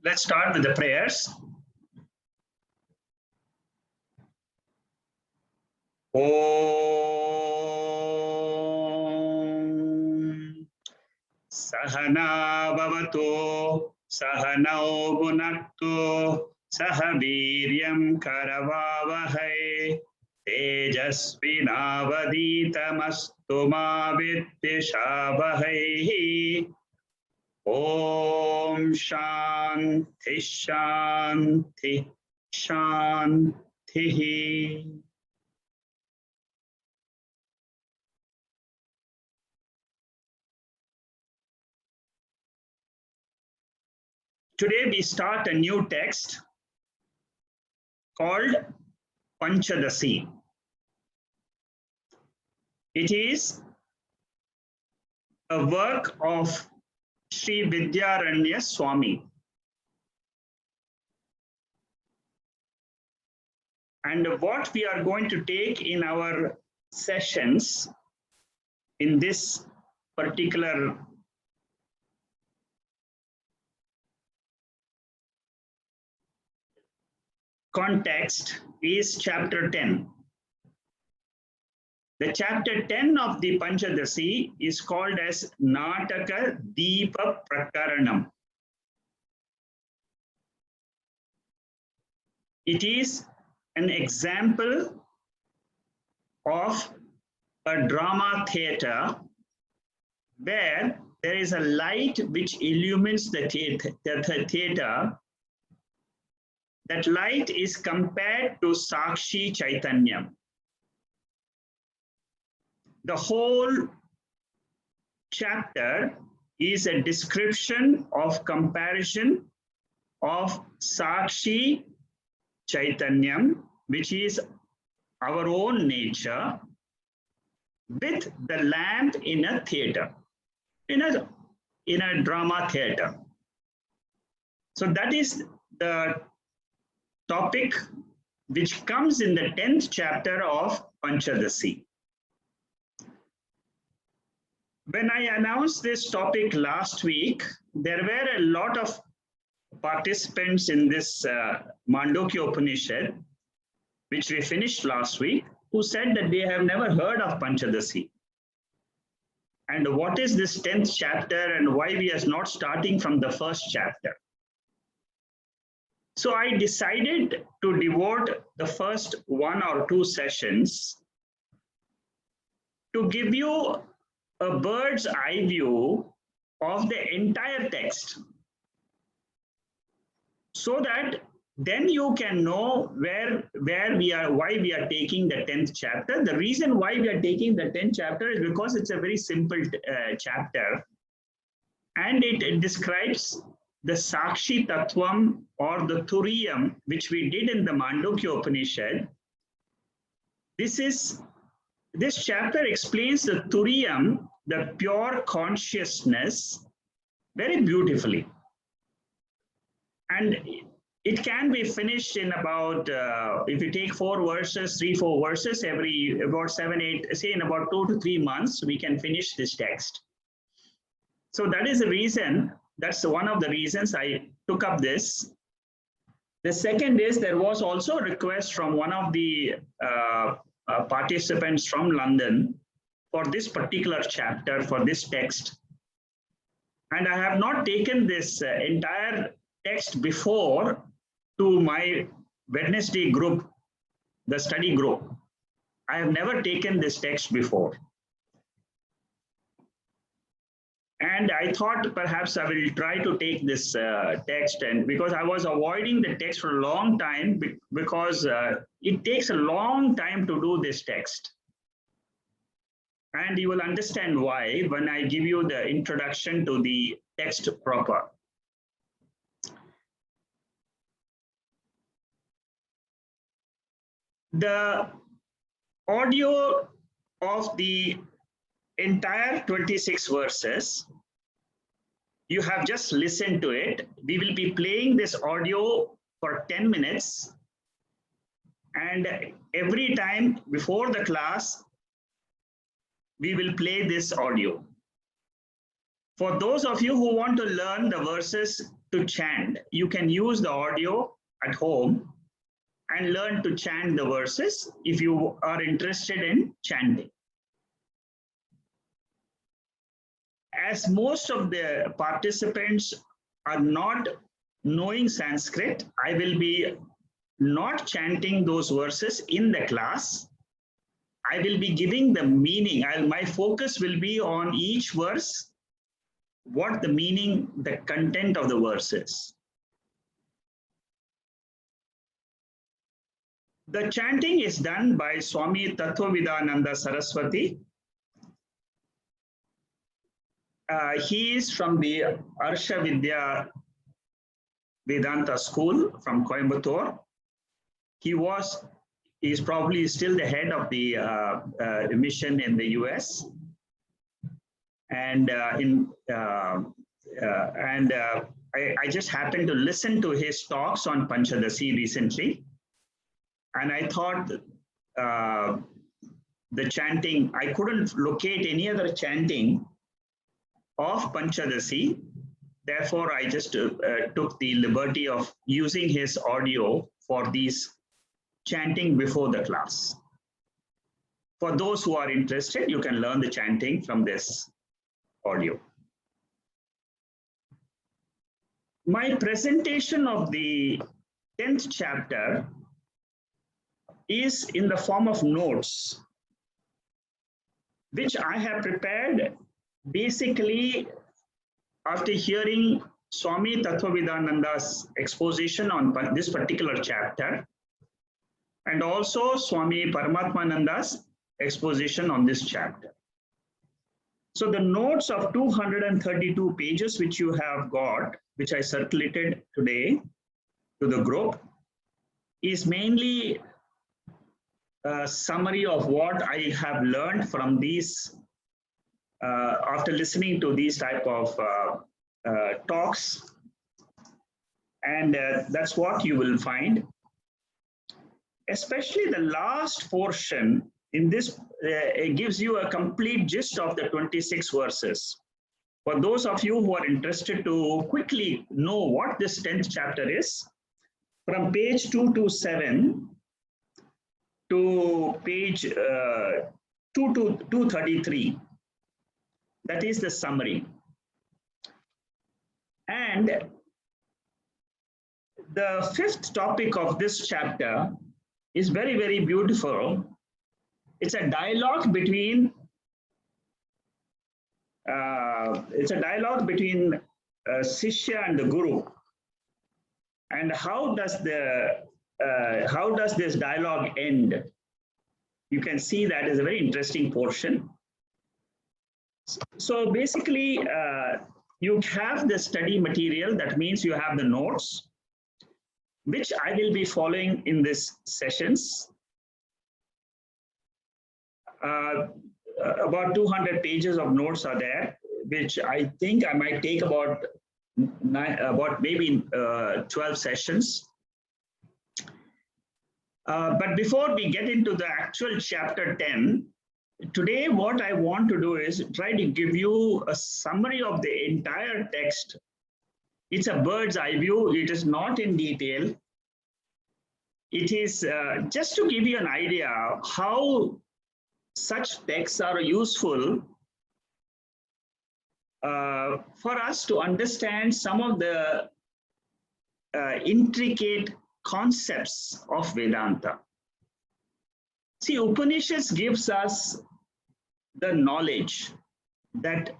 Let's start with the prayers. Om Sahana Bhavato Sahanau Bhunaktu Sahaviryam Karavavahai Tejasvinavaditamastu ma Viddhishavahai. Om Shanti Shanti Shanti. Today we start a new text called Panchadasi. It is a work of Shri Vidyaranya Swami. And what we are going to take in our sessions in this particular context is chapter 10. The chapter 10 of the Panchadasi is called as Nataka Deepa Prakaranam. It is an example of a drama theater where there is a light which illumines the theater. That light is compared to Sakshi Chaitanya. The whole chapter is a description of comparison of Sakshi Chaitanya, which is our own nature, with the lamp in a theater, in a drama theater. So that is the topic which comes in the 10th chapter of Panchadasi. When I announced this topic last week, there were a lot of participants in this Mandukya Upanishad, which we finished last week, who said that they have never heard of Panchadasi. And what is this 10th chapter and why we are not starting from the first chapter? So I decided to devote the first 1 or 2 sessions to give you a bird's eye view of the entire text, so that then you can know where we are, why we are taking the 10th chapter. The reason why we are taking the 10th chapter is because it's a very simple chapter, and it describes the Sakshi Tattvam or the Turiyam, which we did in the Mandukya Upanishad. This chapter explains the Turiyam, the pure consciousness, very beautifully. And it can be finished in about, if you take 4 verses, 3-4 verses, every about 7-8, say in about 2 to 3 months, we can finish this text. So that is the reason, that's one of the reasons I took up this. The second is there was also a request from one of the participants from London for this particular chapter, for this text. And I have not taken this entire text before to my Wednesday group, the study group. I have never taken this text before. And I thought perhaps I will try to take this text, and because I was avoiding the text for a long time, because it takes a long time to do this text. And you will understand why when I give you the introduction to the text proper. The audio of the entire 26 verses, you have just listened to it. We will be playing this audio for 10 minutes. And every time before the class, we will play this audio. For those of you who want to learn the verses to chant, you can use the audio at home and learn to chant the verses if you are interested in chanting. As most of the participants are not knowing Sanskrit, I will be not chanting those verses in the class. I will be giving the meaning. My focus will be on each verse, what the meaning, the content of the verse is. The chanting is done by Swami Tattvavidananda Saraswati. He is from the Shri Vedanta school from Coimbatore. He is probably still the head of the mission in the US. And I just happened to listen to his talks on Panchadasi recently. And I thought the chanting, I couldn't locate any other chanting of Panchadasi. Therefore, I just took the liberty of using his audio for these chanting before the class. For those who are interested, you can learn the chanting from this audio. My presentation of the 10th chapter is in the form of notes, which I have prepared basically after hearing Swami Tattvavidananda's exposition on this particular chapter, and also Swami Paramatmananda's exposition on this chapter. So the notes of 232 pages which you have got, which I circulated today to the group, is mainly a summary of what I have learned from these, after listening to these type of talks. And that's what you will find. Especially the last portion in this, it gives you a complete gist of the 26 verses. For those of you who are interested to quickly know what this 10th chapter is, from page 227 to page 233, that is the summary. And the 5th topic of this chapter is very, very beautiful. It's a dialogue between Sishya and the Guru. And how does this dialogue end? You can see that is a very interesting portion. So basically, you have the study material. That means you have the notes, which I will be following in these sessions. About 200 pages of notes are there, which I think I might take about maybe 12 sessions. But before we get into the actual chapter 10, today what I want to do is try to give you a summary of the entire text. It's a bird's eye view. It is not in detail. It is just to give you an idea how such texts are useful for us to understand some of the intricate concepts of Vedanta. See, Upanishads gives us the knowledge that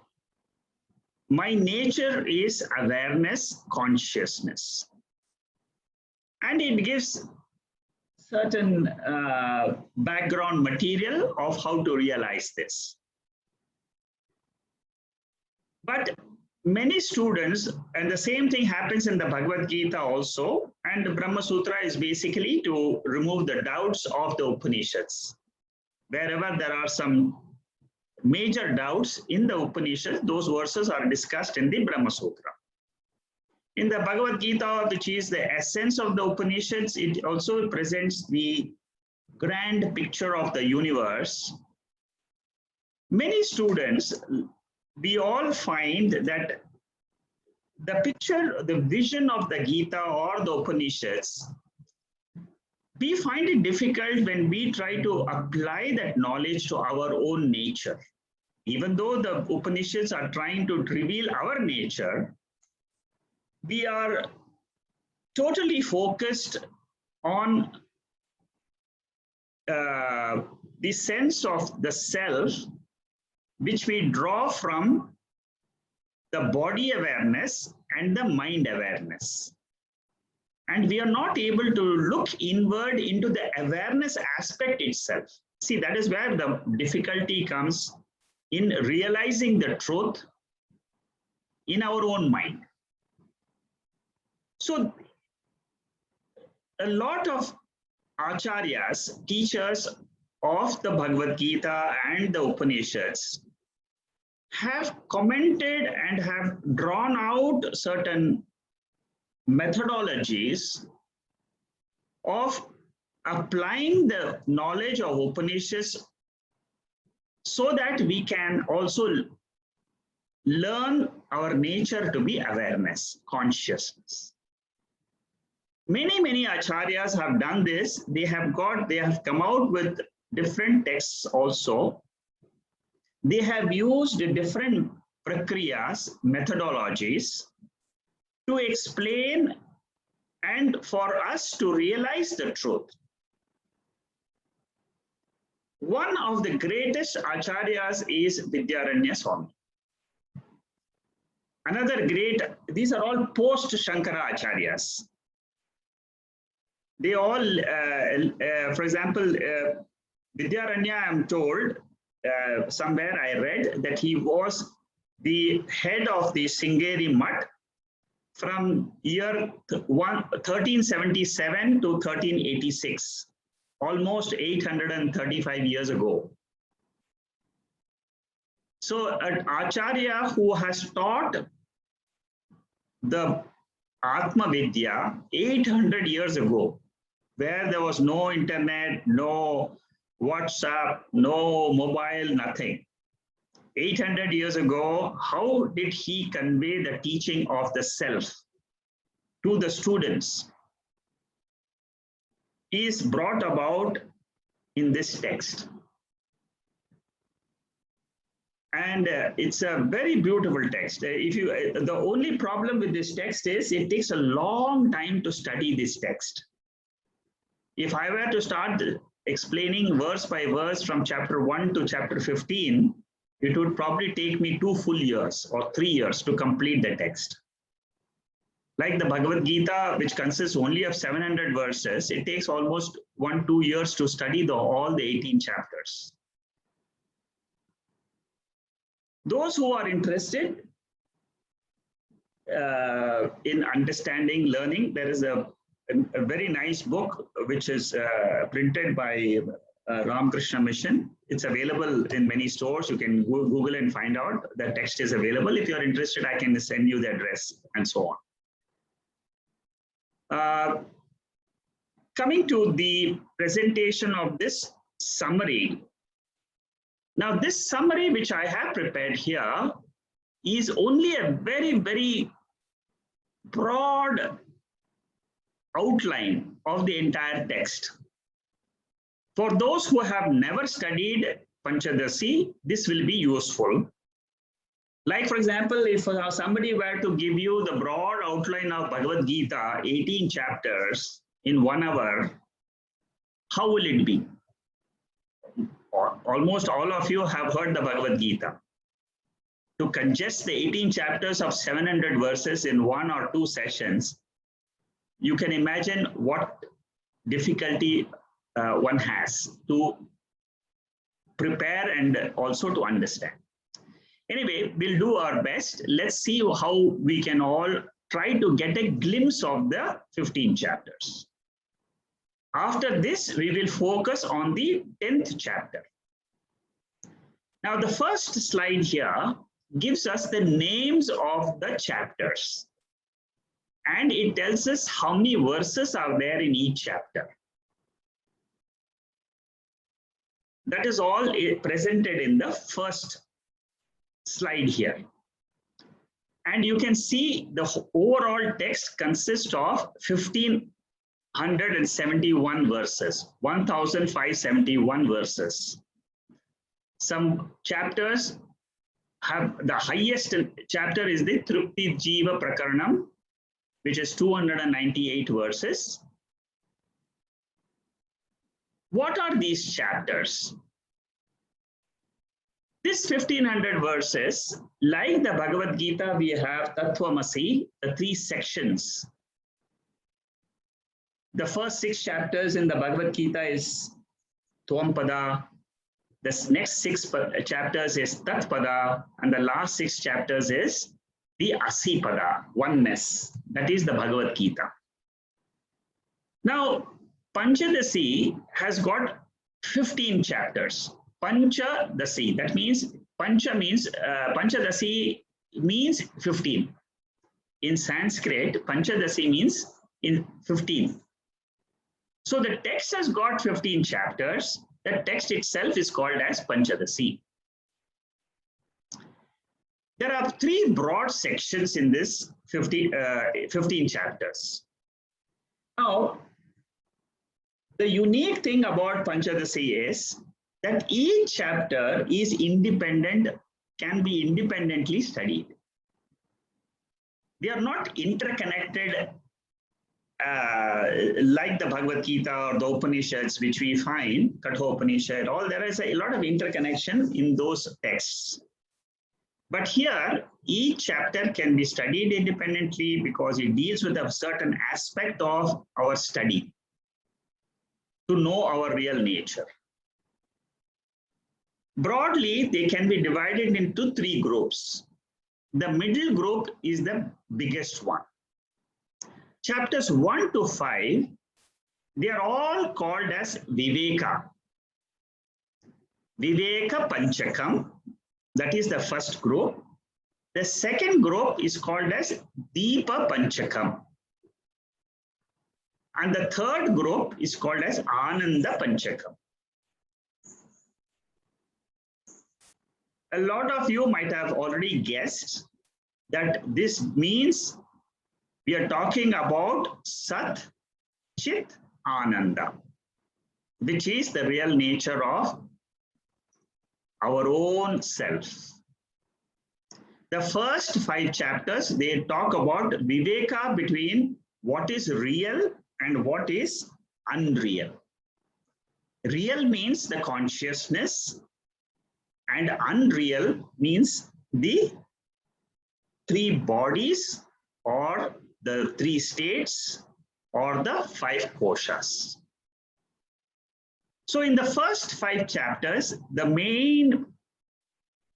my nature is awareness, consciousness. And it gives certain background material of how to realize this. But many students, and the same thing happens in the Bhagavad Gita also, and the Brahma Sutra is basically to remove the doubts of the Upanishads. Wherever there are some major doubts in the Upanishads, those verses are discussed in the Brahma Sutra. In the Bhagavad Gita, which is the essence of the Upanishads, it also presents the grand picture of the universe. Many students, we all find that the picture, the vision of the Gita or the Upanishads, we find it difficult when we try to apply that knowledge to our own nature. Even though the Upanishads are trying to reveal our nature, we are totally focused on the sense of the self, which we draw from the body awareness and the mind awareness. And we are not able to look inward into the awareness aspect itself. See, that is where the difficulty comes in realizing the truth in our own mind. So, a lot of acharyas, teachers of the Bhagavad Gita and the Upanishads, have commented and have drawn out certain methodologies of applying the knowledge of Upanishads so that we can also learn our nature to be awareness, consciousness. Many acharyas have done this. They have come out with different texts also. They have used different prakriyas, methodologies, to explain and for us to realize the truth. One of the greatest acharyas is Vidyaranya Swami. Another great, these are all post-Shankara acharyas. They all, for example, Vidyaranya, I am told, somewhere I read that he was the head of the Sringeri Mutt from year 1377 to 1386, almost 835 years ago. So an acharya who has taught the Atma Vidya 800 years ago, where there was no internet, no WhatsApp, no mobile, nothing. 800 years ago, how did he convey the teaching of the self to the students? Is brought about in this text. And it's a very beautiful text. The only problem with this text is it takes a long time to study this text. If I were to start explaining verse by verse from chapter 1 to chapter 15, it would probably take me 2 full years or 3 years to complete the text. Like the Bhagavad Gita, which consists only of 700 verses, it takes almost 1-2 years to study all the 18 chapters. Those who are interested in understanding, learning, there is a very nice book which is printed by Ramakrishna Mission. It's available in many stores. You can Google and find out. The text is available. If you're interested, I can send you the address and so on. Coming to the presentation of this summary. Now, this summary which I have prepared here is only a very, very broad outline of the entire text. For those who have never studied Panchadasi, this will be useful. Like, for example, if somebody were to give you the broad outline of Bhagavad Gita, 18 chapters in 1 hour, how will it be? Almost all of you have heard the Bhagavad Gita. To congest the 18 chapters of 700 verses in 1 or 2 sessions, you can imagine what difficulty one has to prepare and also to understand. Anyway, we'll do our best. Let's see how we can all try to get a glimpse of the 15 chapters. After this, we will focus on the 10th chapter. Now, the first slide here gives us the names of the chapters. And it tells us how many verses are there in each chapter. That is all presented in the first slide here. And you can see the overall text consists of 1,571 verses, 1,571 verses. Some chapters have the highest chapter is the Trupti Jiva Prakaranam, which is 298 verses. What are these chapters? This 1500 verses, like the Bhagavad Gita, we have Tattvamasi, the 3 sections. The first 6 chapters in the Bhagavad Gita is Tvampada. The next 6 chapters is Tatpada, and the last 6 chapters is the Asipada, oneness. That is the Bhagavad Gita. Now, Panchadasi has got 15 chapters. Panchadasi, that means Pancha means Panchadasi means 15. In Sanskrit, Panchadasi means in 15. So the text has got 15 chapters. The text itself is called as Panchadasi. There are 3 broad sections in this 15 chapters. Now, the unique thing about Panchadasi is that each chapter is independent, can be independently studied. They are not interconnected like the Bhagavad Gita or the Upanishads, which we find, Kathopanishad, there is a lot of interconnection in those texts. But here, each chapter can be studied independently because it deals with a certain aspect of our study to know our real nature. Broadly, they can be divided into 3 groups. The middle group is the biggest one. Chapters 1 to 5, they are all called as Viveka. Viveka Panchakam, that is the first group. The second group is called as Deepa Panchakam. And the third group is called as Ananda Panchakam. A lot of you might have already guessed that this means we are talking about Sat, Chit, Ananda, which is the real nature of our own self. The first 5 chapters, they talk about Viveka between what is real and what is unreal. Real means the consciousness, and unreal means the 3 bodies or the 3 states or the 5 koshas. So in the first 5 chapters, the main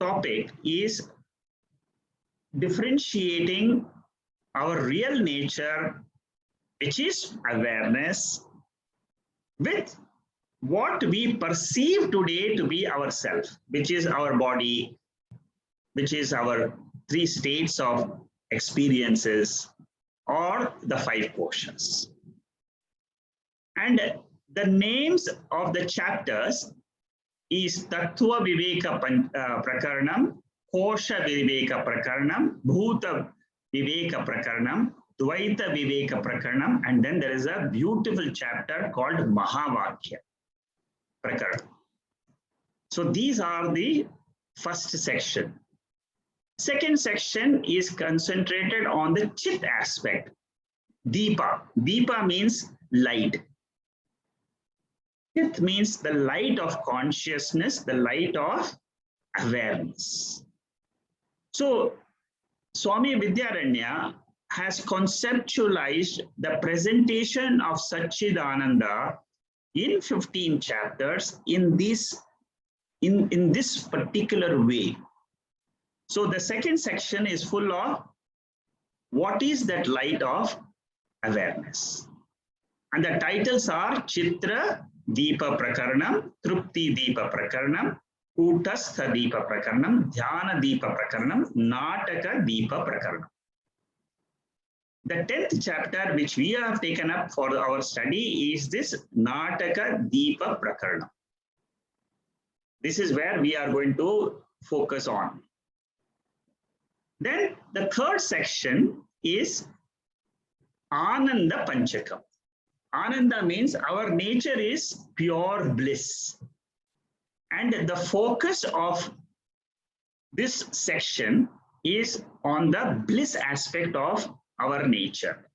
topic is differentiating our real nature, which is awareness, with what we perceive today to be ourself, which is our body, which is our 3 states of experiences or the 5 koshas. And the names of the chapters is Tattva Viveka Prakaranam, Kosha Viveka Prakaranam, Bhuta Viveka Prakaranam, Advaita Vedanta Prakaranam, and then there is a beautiful chapter called Mahavakya Prakaranam. So these are the first section. Second section is concentrated on the Chit aspect. Deepa. Deepa means light. Chit means the light of consciousness, the light of awareness. So Swami Vidyaranya has conceptualized the presentation of Satchidananda in 15 chapters in this particular way. So the second section is full of what is that light of awareness. And the titles are Chitra Deepa Prakaranam, Trupti Deepa Prakaranam, Kutastha Deepa Prakaranam, Dhyana Deepa Prakaranam, Nataka Deepa Prakaranam. The 10th chapter which we have taken up for our study is this Nataka Deepa Prakaranam. This is where we are going to focus on. Then the third section is Ananda Panchakam. Ananda means our nature is pure bliss. And the focus of this section is on the bliss aspect of our nature.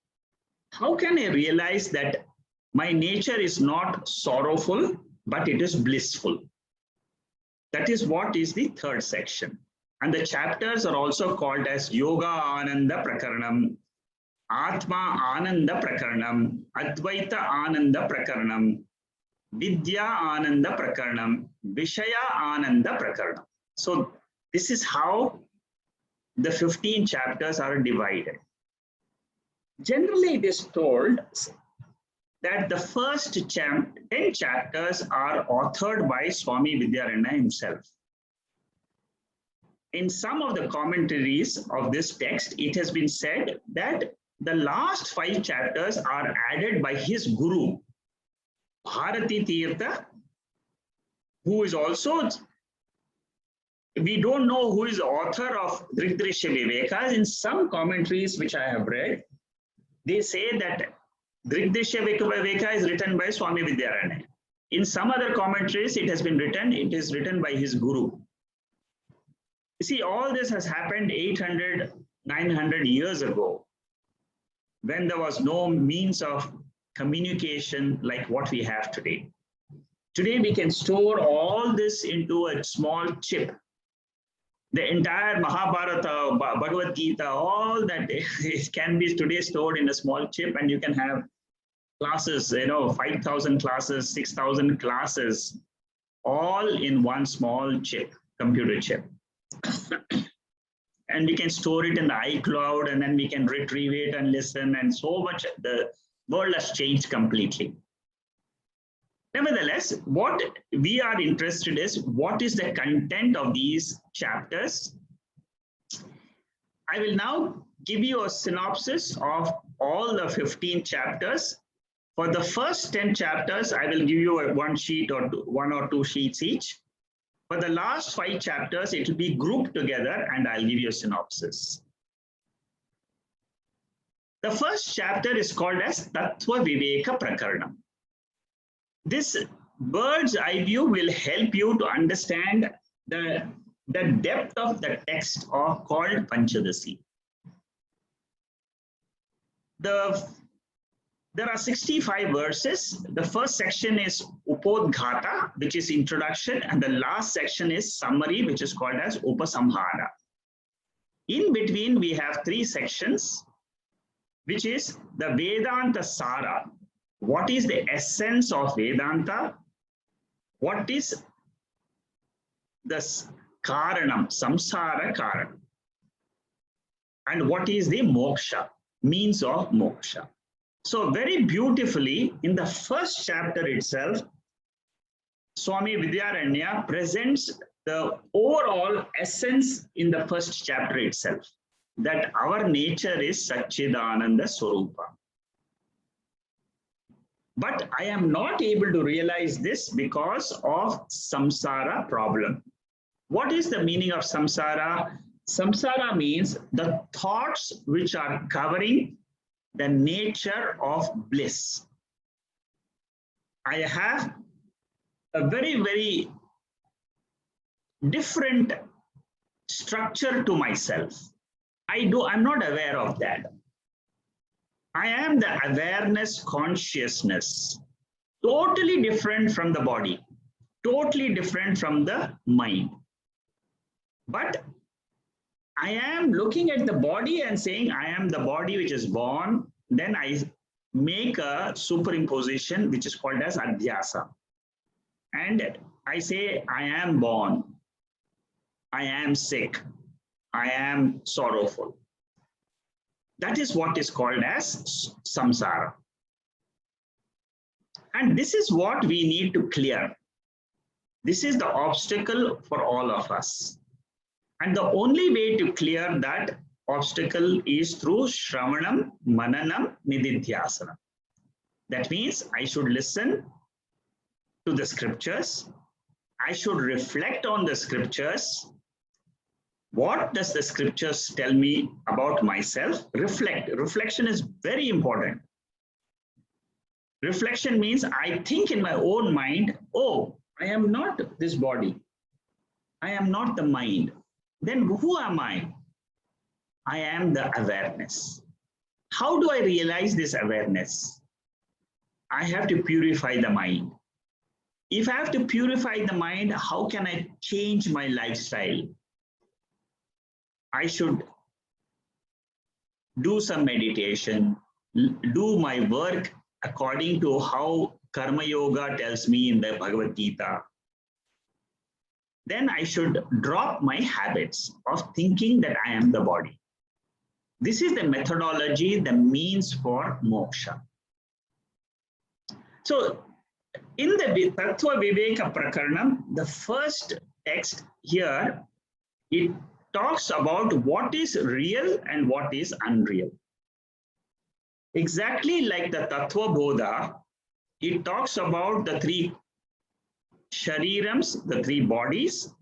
How can I realize that my nature is not sorrowful, but it is blissful? That is what is the third section. And the chapters are also called as Yoga Ananda Prakaranam, Atma Ananda Prakaranam, Advaita Ananda Prakaranam, Vidya Ananda Prakaranam, Vishaya Ananda Prakaranam. So this is how the 15 chapters are divided. Generally, it is told that the first 10 chapters are authored by Swami Vidyaranya himself. In some of the commentaries of this text, it has been said that the last 5 chapters are added by his guru, Bharati Tirtha, who is also, we don't know who is the author of Shri Viveka. In some commentaries which I have read, they say that Shri Viveka is written by Swami Vidyaranya. In some other commentaries, it has been written, it is written by his guru. You see, all this has happened 800, 900 years ago, when there was no means of communication like what we have today. Today, we can store all this into a small chip. The entire Mahabharata, Bhagavad Gita, all that it can be today stored in a small chip, and you can have classes, 5,000 classes, 6,000 classes, all in one small chip, computer chip. And we can store it in the iCloud, and then we can retrieve it and listen, and so much. The world has changed completely. Nevertheless, what we are interested in is what is the content of these chapters. I will now give you a synopsis of all the 15 chapters. For the first 10 chapters, I will give you one sheet or one or two sheets each. For the last 5 chapters, it will be grouped together, and I'll give you a synopsis. The first chapter is called as Tattva Viveka Prakaranam. This bird's eye view will help you to understand the depth of the text called Panchadasi. There are 65 verses. The first section is Upodghata, which is introduction, and the last section is summary, which is called as Upasamhara. In between, we have 3 sections, which is the Vedanta Sara. What is the essence of Vedanta? What is the Karanam, Samsara Karanam? And what is the Moksha, means of Moksha? So very beautifully, in the first chapter itself, Swami Vidyaranya presents the overall essence in the first chapter itself, that our nature is Satchidananda Swarupa. But I am not able to realize this because of samsara problem. What is the meaning of samsara? Samsara means the thoughts which are covering the nature of bliss. I have a very, very different structure to myself. I'm not aware of that. I am the awareness consciousness, totally different from the body, totally different from the mind. But I am looking at the body and saying, I am the body which is born. Then I make a superimposition, which is called as adhyasa. And I say, I am born. I am sick. I am sorrowful. That is what is called as samsara. And this is what we need to clear. This is the obstacle for all of us. And the only way to clear that obstacle is through Shravanam, Mananam, Nididhyasana. That means I should listen to the scriptures. I should reflect on the scriptures. What does the scriptures tell me about myself? Reflect. Reflection is very important. Reflection means I think in my own mind, oh, I am not this body. I am not the mind. Then who am I? I am the awareness. How do I realize this awareness? I have to purify the mind. If I have to purify the mind, how can I change my lifestyle? I should do some meditation, do my work according to how Karma Yoga tells me in the Bhagavad Gita. Then I should drop my habits of thinking that I am the body. This is the methodology, the means for moksha. So, in the Tattva Viveka Prakaranam, the first text here, it talks about what is real and what is unreal. Exactly like the Tattva Bodha, it talks about the three sharirams, the three bodies,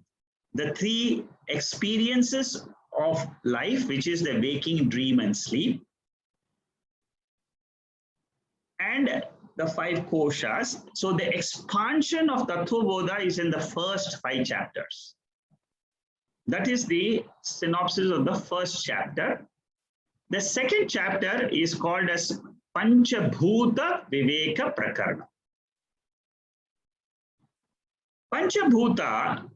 the three experiences of life, which is the waking, dream, and sleep, and the five koshas. So the expansion of Tattva Bodha is in the first 5 chapters. That is the synopsis of the first chapter. The second chapter is called as Panchabhuta Viveka Prakaranam. Panchabhuta,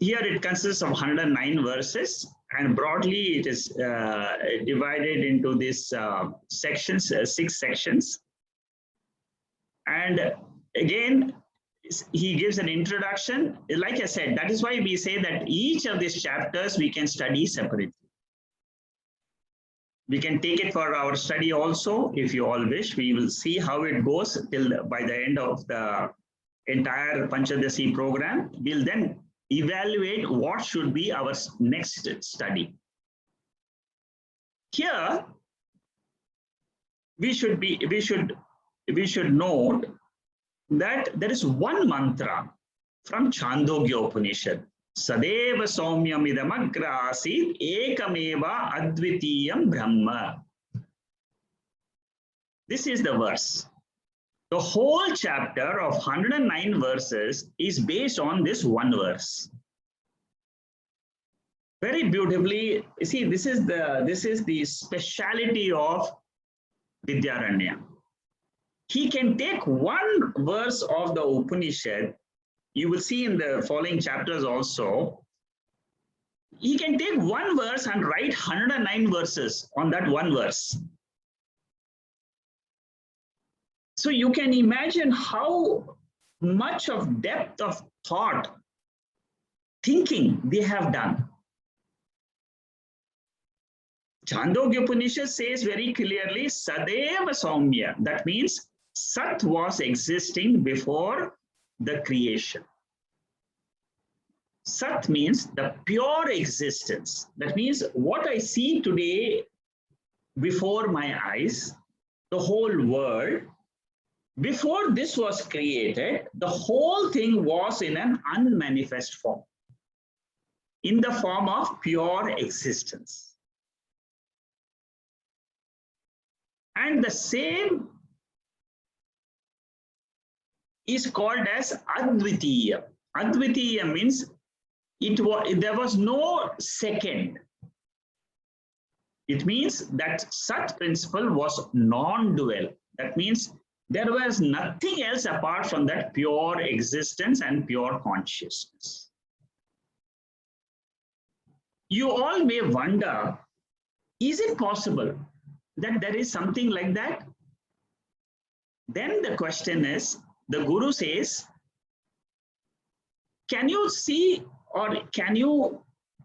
here it consists of 109 verses, and broadly it is divided into these sections, 6 sections. And again, he gives an introduction. Like I said, that is why we say that each of these chapters we can study separately. We can take it for our study also, if you all wish. We will see how it goes till by the end of the entire Panchadasi program. We'll then evaluate what should be our next study. Here, we should note that there is one mantra from Chandogya Upanishad. Sadeva Saumyam idamagra asit ekameva advitiyam brahma. This is the verse. The whole chapter of 109 verses is based on this one verse. Very beautifully, you see, this is the speciality of Vidyaranya. He can take one verse of the Upanishad. You will see in the following chapters also. He can take one verse and write 109 verses on that one verse. So you can imagine how much of depth of thought, thinking they have done. Chandogya Upanishad says very clearly, Sadeva Saumya. That means Sat was existing before the creation. Sat means the pure existence. That means what I see today before my eyes, the whole world, before this was created, the whole thing was in an unmanifest form, in the form of pure existence. And the same is called as Advitiya. Advitiya means there was no second. It means that Sat principle was non-dual. That means there was nothing else apart from that pure existence and pure consciousness. You all may wonder, is it possible that there is something like that? Then the question is, the Guru says, can you see or can you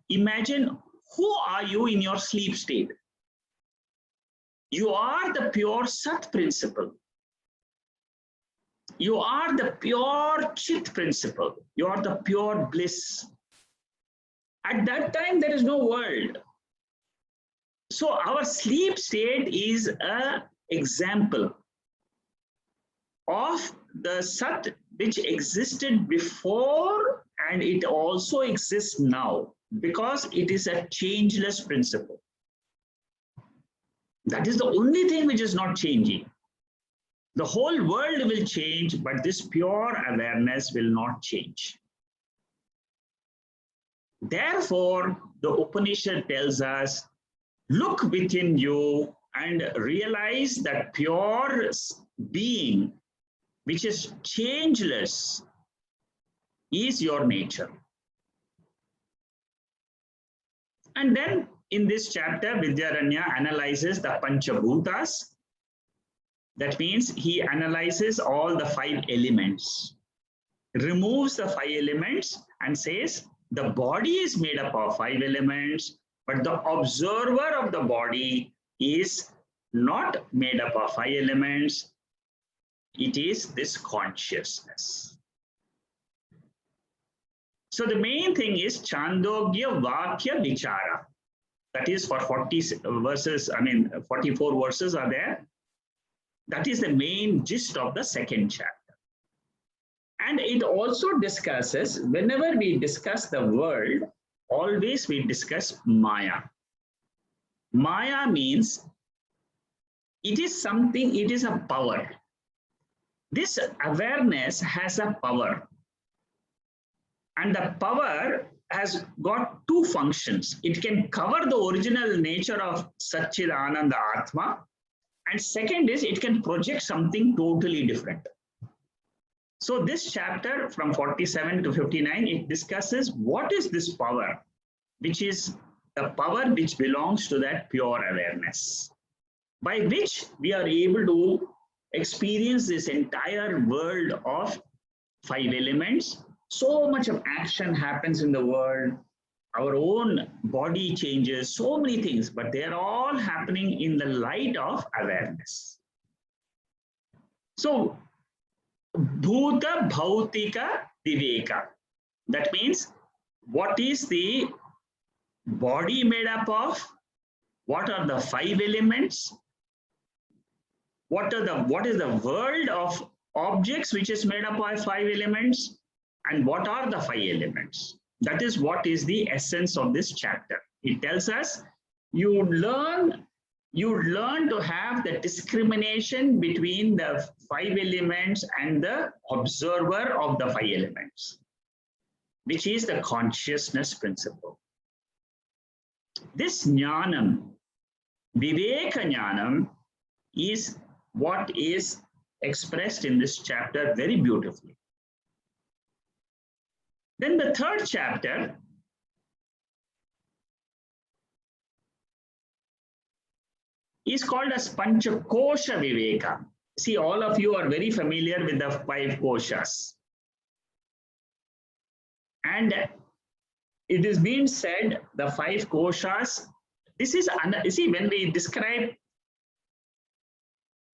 imagine who are you in your sleep state? You are the pure Sat principle. You are the pure Chit principle. You are the pure bliss. At that time, there is no world. So our sleep state is an example of the Sat which existed before and it also exists now. Because it is a changeless principle. That is the only thing which is not changing. The whole world will change, but this pure awareness will not change. Therefore, the Upanishad tells us, look within you and realize that pure being, which is changeless, is your nature. And then in this chapter, Vidyaranya analyzes the Panchabhutas. That means he analyzes all the 5 elements, removes the 5 elements and says the body is made up of 5 elements, but the observer of the body is not made up of 5 elements. It is this consciousness. So the main thing is Chandogya Vakya Vichara. That is for 40 verses, 44 verses are there. That is the main gist of the second chapter. And it also discusses, whenever we discuss the world, always we discuss Maya. Maya means it is something, it is a power. This awareness has a power. And the power has got 2 functions. It can cover the original nature of Satchidananda Atma. And second is it can project something totally different. So this chapter from 47 to 59, it discusses what is this power, which is the power which belongs to that pure awareness, by which we are able to experience this entire world of 5 elements. So much of action happens in the world. Our own body changes, so many things, but they're all happening in the light of awareness. So, Bhuta Bhautika Viveka. That means, what is the body made up of? What are the 5 elements? What is the world of objects which is made up of 5 elements? And what are the 5 elements? That is what is the essence of this chapter. It tells us you learn to have the discrimination between the 5 elements and the observer of the 5 elements, which is the consciousness principle. This jnanam, Viveka jnanam, is what is expressed in this chapter very beautifully. Then the third chapter is called as Panchakosha Viveka. See, all of you are very familiar with the 5 koshas. And it is being said, the 5 koshas, this is, you see, when we describe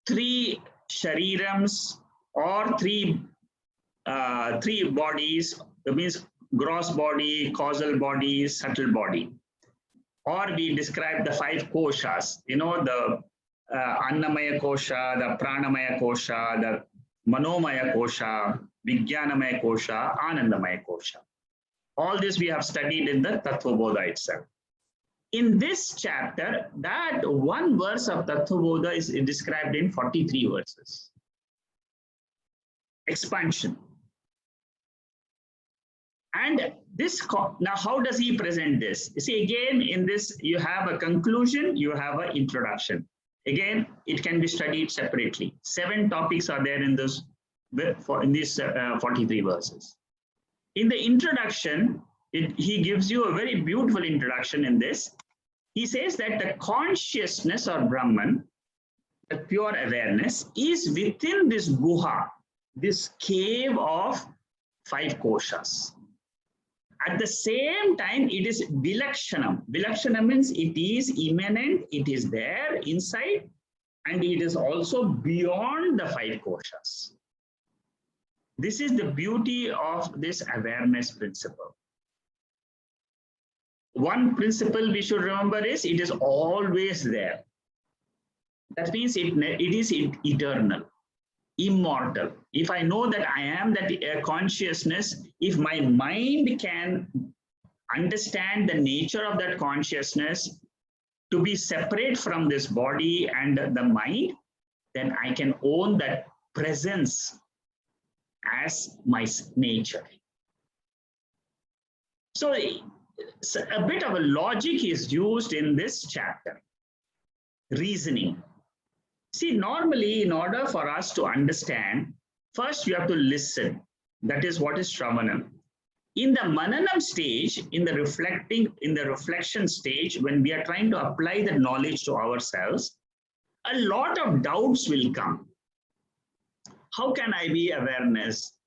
3 sharirams or 3 bodies, that means gross body, causal body, subtle body. Or we describe the 5 koshas, you know, the Annamaya kosha, the Pranamaya kosha, the Manomaya kosha, Vijnanamaya kosha, Anandamaya kosha. All this we have studied in the Tattva Bodha itself. In this chapter, that one verse of Tattva Bodha is described in 43 verses. Expansion. And this, now how does he present this? You see, again, in this, you have a conclusion, you have an introduction. Again, it can be studied separately. 7 topics are there in this, in these 43 verses. In the introduction, he gives you a very beautiful introduction in this. He says that the consciousness or Brahman, the pure awareness, is within this guha, this cave of 5 koshas. At the same time, it is vilakshanam. Vilakshanam means it is immanent, it is there inside, and it is also beyond the 5 koshas. This is the beauty of this awareness principle. One principle we should remember is it is always there. That means it is eternal, immortal. If I know that I am that consciousness, if my mind can understand the nature of that consciousness to be separate from this body and the mind, then I can own that presence as my nature. So a bit of a logic is used in this chapter, reasoning. See, normally in order for us to understand, first you have to listen. That is what is Shravanam. In the Mananam stage, in the reflection stage, when we are trying to apply the knowledge to ourselves, a lot of doubts will come. How can I be awareness?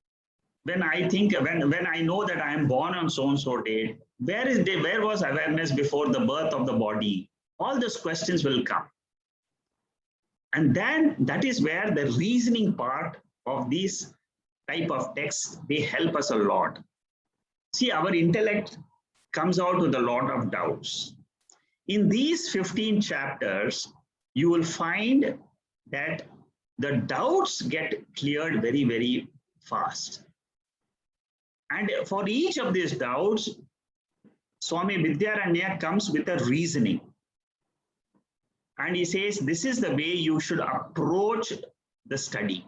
When I think, when I know that I am born on so-and-so date, where was awareness before the birth of the body? All those questions will come. And then that is where the reasoning part of these type of texts, they help us a lot. See, our intellect comes out with a lot of doubts. In these 15 chapters, you will find that the doubts get cleared very, very fast. And for each of these doubts, Swami Vidyaranya comes with a reasoning. And he says, this is the way you should approach the study.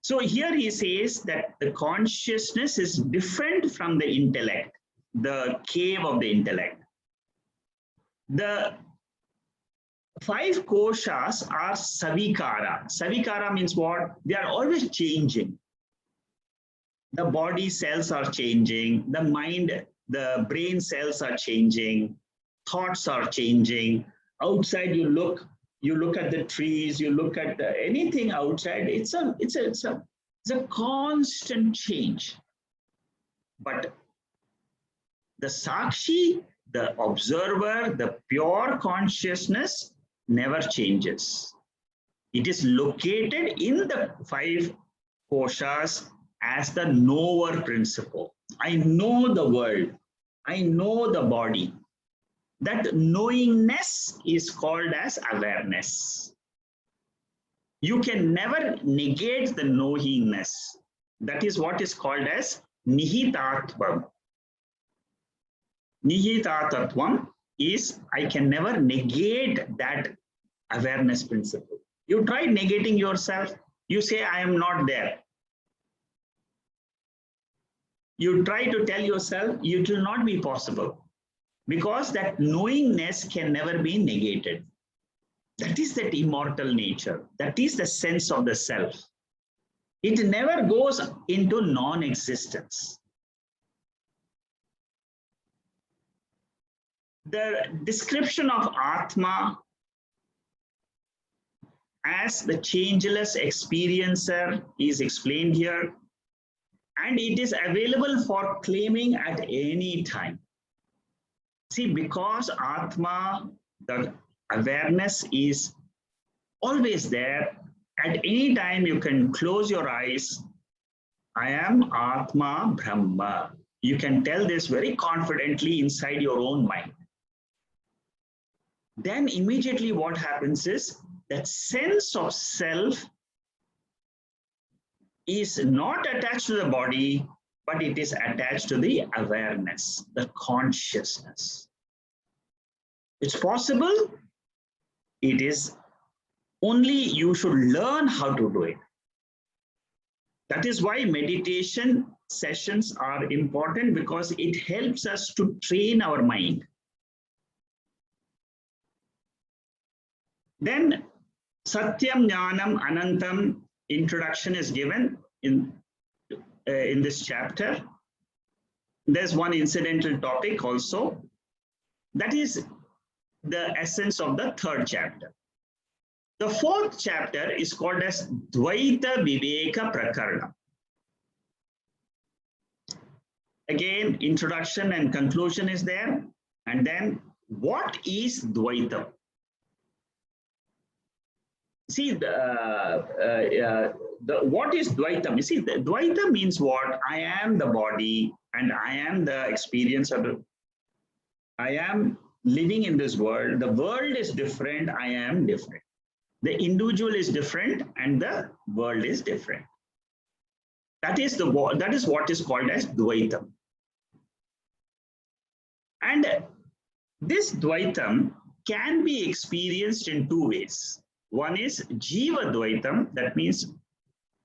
So here he says that the consciousness is different from the intellect, the cave of the intellect. The 5 koshas are savikara. Savikara means what? They are always changing. The body cells are changing, the mind, the brain cells are changing, thoughts are changing. Outside you look at the trees, you look at anything outside, it's a constant change. But the Sakshi, the observer, the pure consciousness never changes. It is located in the 5 koshas as the knower principle. I know the world. I know the body. That knowingness is called as awareness. You can never negate the knowingness. That is what is called as nihitatvam. Nihitatvam is I can never negate that awareness principle. You try negating yourself. You say, I am not there. You try to tell yourself, it will not be possible, because that knowingness can never be negated. That is that immortal nature. That is the sense of the self. It never goes into non-existence. The description of Atma as the changeless experiencer is explained here. And it is available for claiming at any time. See, because Atma, the awareness is always there, at any time you can close your eyes. I am Atma Brahma. You can tell this very confidently inside your own mind. Then immediately what happens is that sense of self is not attached to the body, but it is attached to the awareness, the consciousness. It's possible. It is only you should learn how to do it. That is why meditation sessions are important, because it helps us to train our mind. Then Satyam, Jnanam, Anantam introduction is given in this chapter. There's one incidental topic also. That is the essence of the 3rd chapter. The 4th chapter is called as Advaita Viveka Prakaranam. Again, introduction and conclusion is there. And then, what is Dvaita? See, what is Dvaita? You see, the Dvaita means what? I am the body and I am the experience of it. I am living in this world. The world is different. I am different. The individual is different and the world is different. That is what is called as Dvaita. And this Dvaitam can be experienced in two ways. One is Jiva Dvaitam, that means,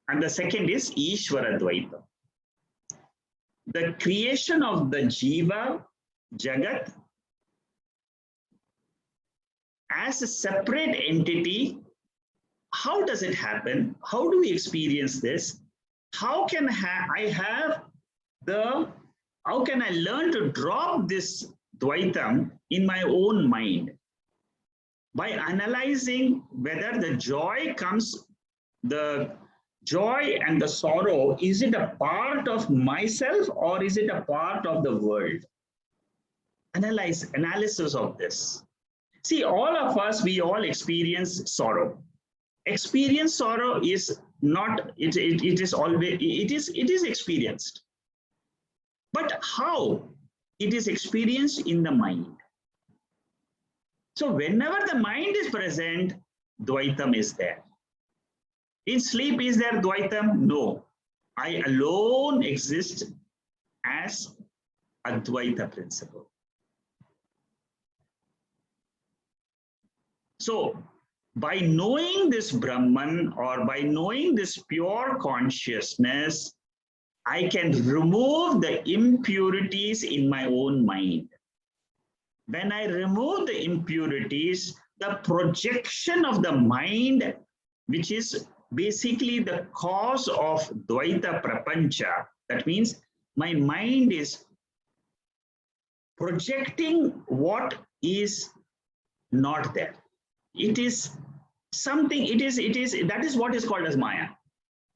and the second is Ishvara Dvaitam. The creation of the Jiva, Jagat, as a separate entity, how does it happen? How do we experience this? How can how can I learn to drop this Dvaitam in my own mind? By analyzing whether the joy and the sorrow, is it a part of myself or is it a part of the world? Analysis of this. See, all of us, we all experience sorrow. Experience sorrow is not, it is experienced. But how? It is experienced in the mind. So whenever the mind is present, Dvaitam is there. In sleep, is there Dvaitam? No. I alone exist as Advaita principle. So by knowing this Brahman, or by knowing this pure consciousness, I can remove the impurities in my own mind. When I remove the impurities, the projection of the mind, which is basically the cause of Dvaita Prapancha, that means my mind is projecting what is not there. It is something, that is what is called as Maya.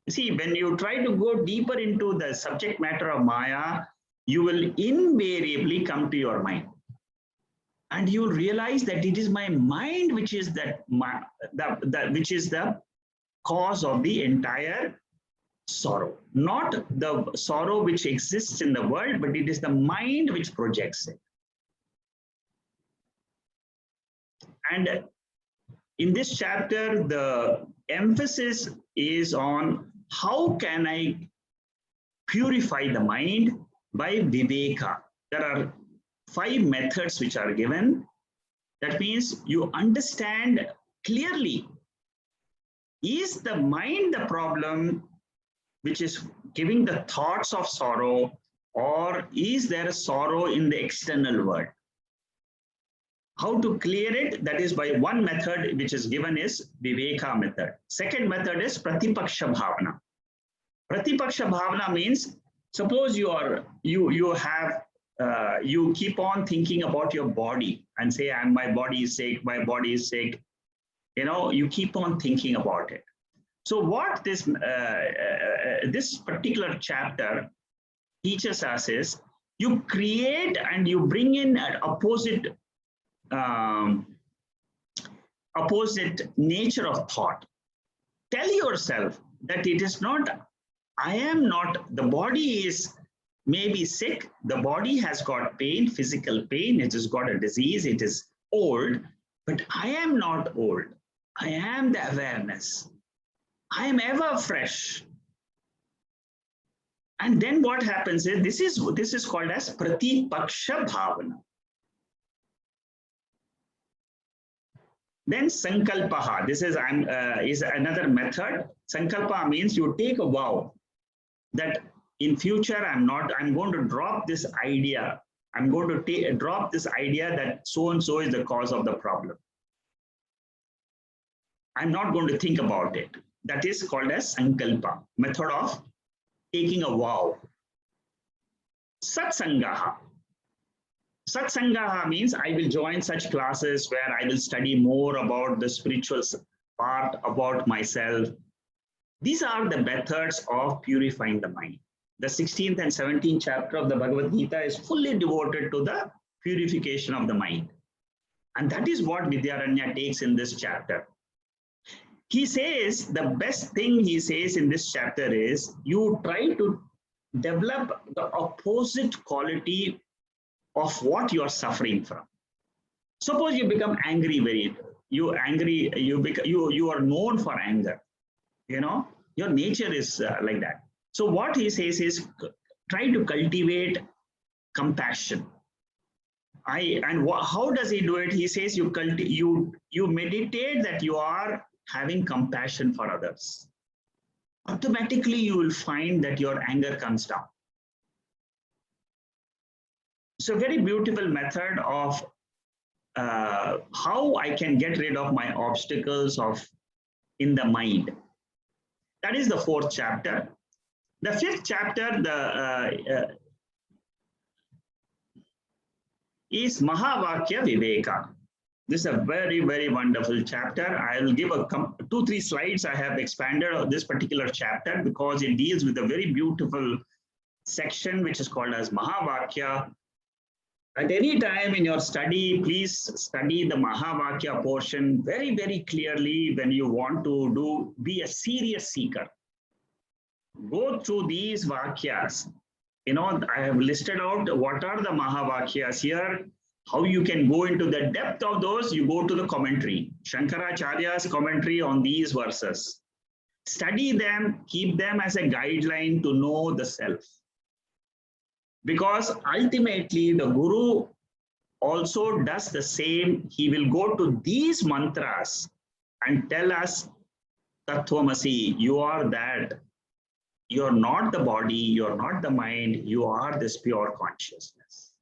See, when you try to go deeper into the subject matter of Maya, you will invariably come to your mind. And you realize that it is my mind which is which is the cause of the entire sorrow. Not the sorrow which exists in the world, but it is the mind which projects it. And in this chapter, the emphasis is on how can I purify the mind by Viveka. There are 5 methods which are given. That means you understand clearly, is the mind the problem which is giving the thoughts of sorrow, or is there a sorrow in the external world? How to clear it? That is by one method which is given is Viveka method. Second method is Pratipaksha Bhavana. Pratipaksha Bhavana means, suppose you keep on thinking about your body and say, my body is sick, my body is sick. You know, you keep on thinking about it. So what this particular chapter teaches us is, you create and you bring in an opposite nature of thought. Tell yourself that it is not, I am not, the body is maybe sick, the body has got pain, physical pain, it has got a disease, it is old, but I am not old. I am the awareness. I am ever fresh. And then what happens is, this is called as Pratipaksha Bhavana. Then Sankalpaha, this is another method. Sankalpa means you take a vow that in future I'm going to drop this idea. I'm going to drop this idea that so and so is the cause of the problem. I'm not going to think about it. That is called as Sankalpa, method of taking a vow. Satsangaha. Satsangaha means I will join such classes where I will study more about the spiritual part about myself. These are the methods of purifying the mind. The 16th and 17th chapter of the Bhagavad Gita is fully devoted to the purification of the mind. And that is what Vidyaranya takes in this chapter. He says, the best thing he says in this chapter is, you try to develop the opposite quality of what you are suffering from. Suppose you become angry, you are known for anger. You know, your nature is like that. So what he says is, try to cultivate compassion. How does he do it? He says you meditate that you are having compassion for others. Automatically, you will find that your anger comes down. It's a very beautiful method of how I can get rid of my obstacles in the mind. That is the 4th chapter. The 5th chapter is Mahavakya Viveka. This is a very, very wonderful chapter. I will give 2-3 slides. I have expanded on this particular chapter because it deals with a very beautiful section which is called as Mahavakya. At any time in your study, please study the Mahavakya portion very, very clearly when you want to be a serious seeker. Go through these Vakyas. I have listed out what are the Mahavakyas here, how you can go into the depth of those. You go to the commentary, Shankaracharya's commentary on these verses. Study them, keep them as a guideline to know the self. Because ultimately the Guru also does the same. He will go to these mantras and tell us, Tattvamasi, you are that. You are not the body, you are not the mind, you are this pure consciousness.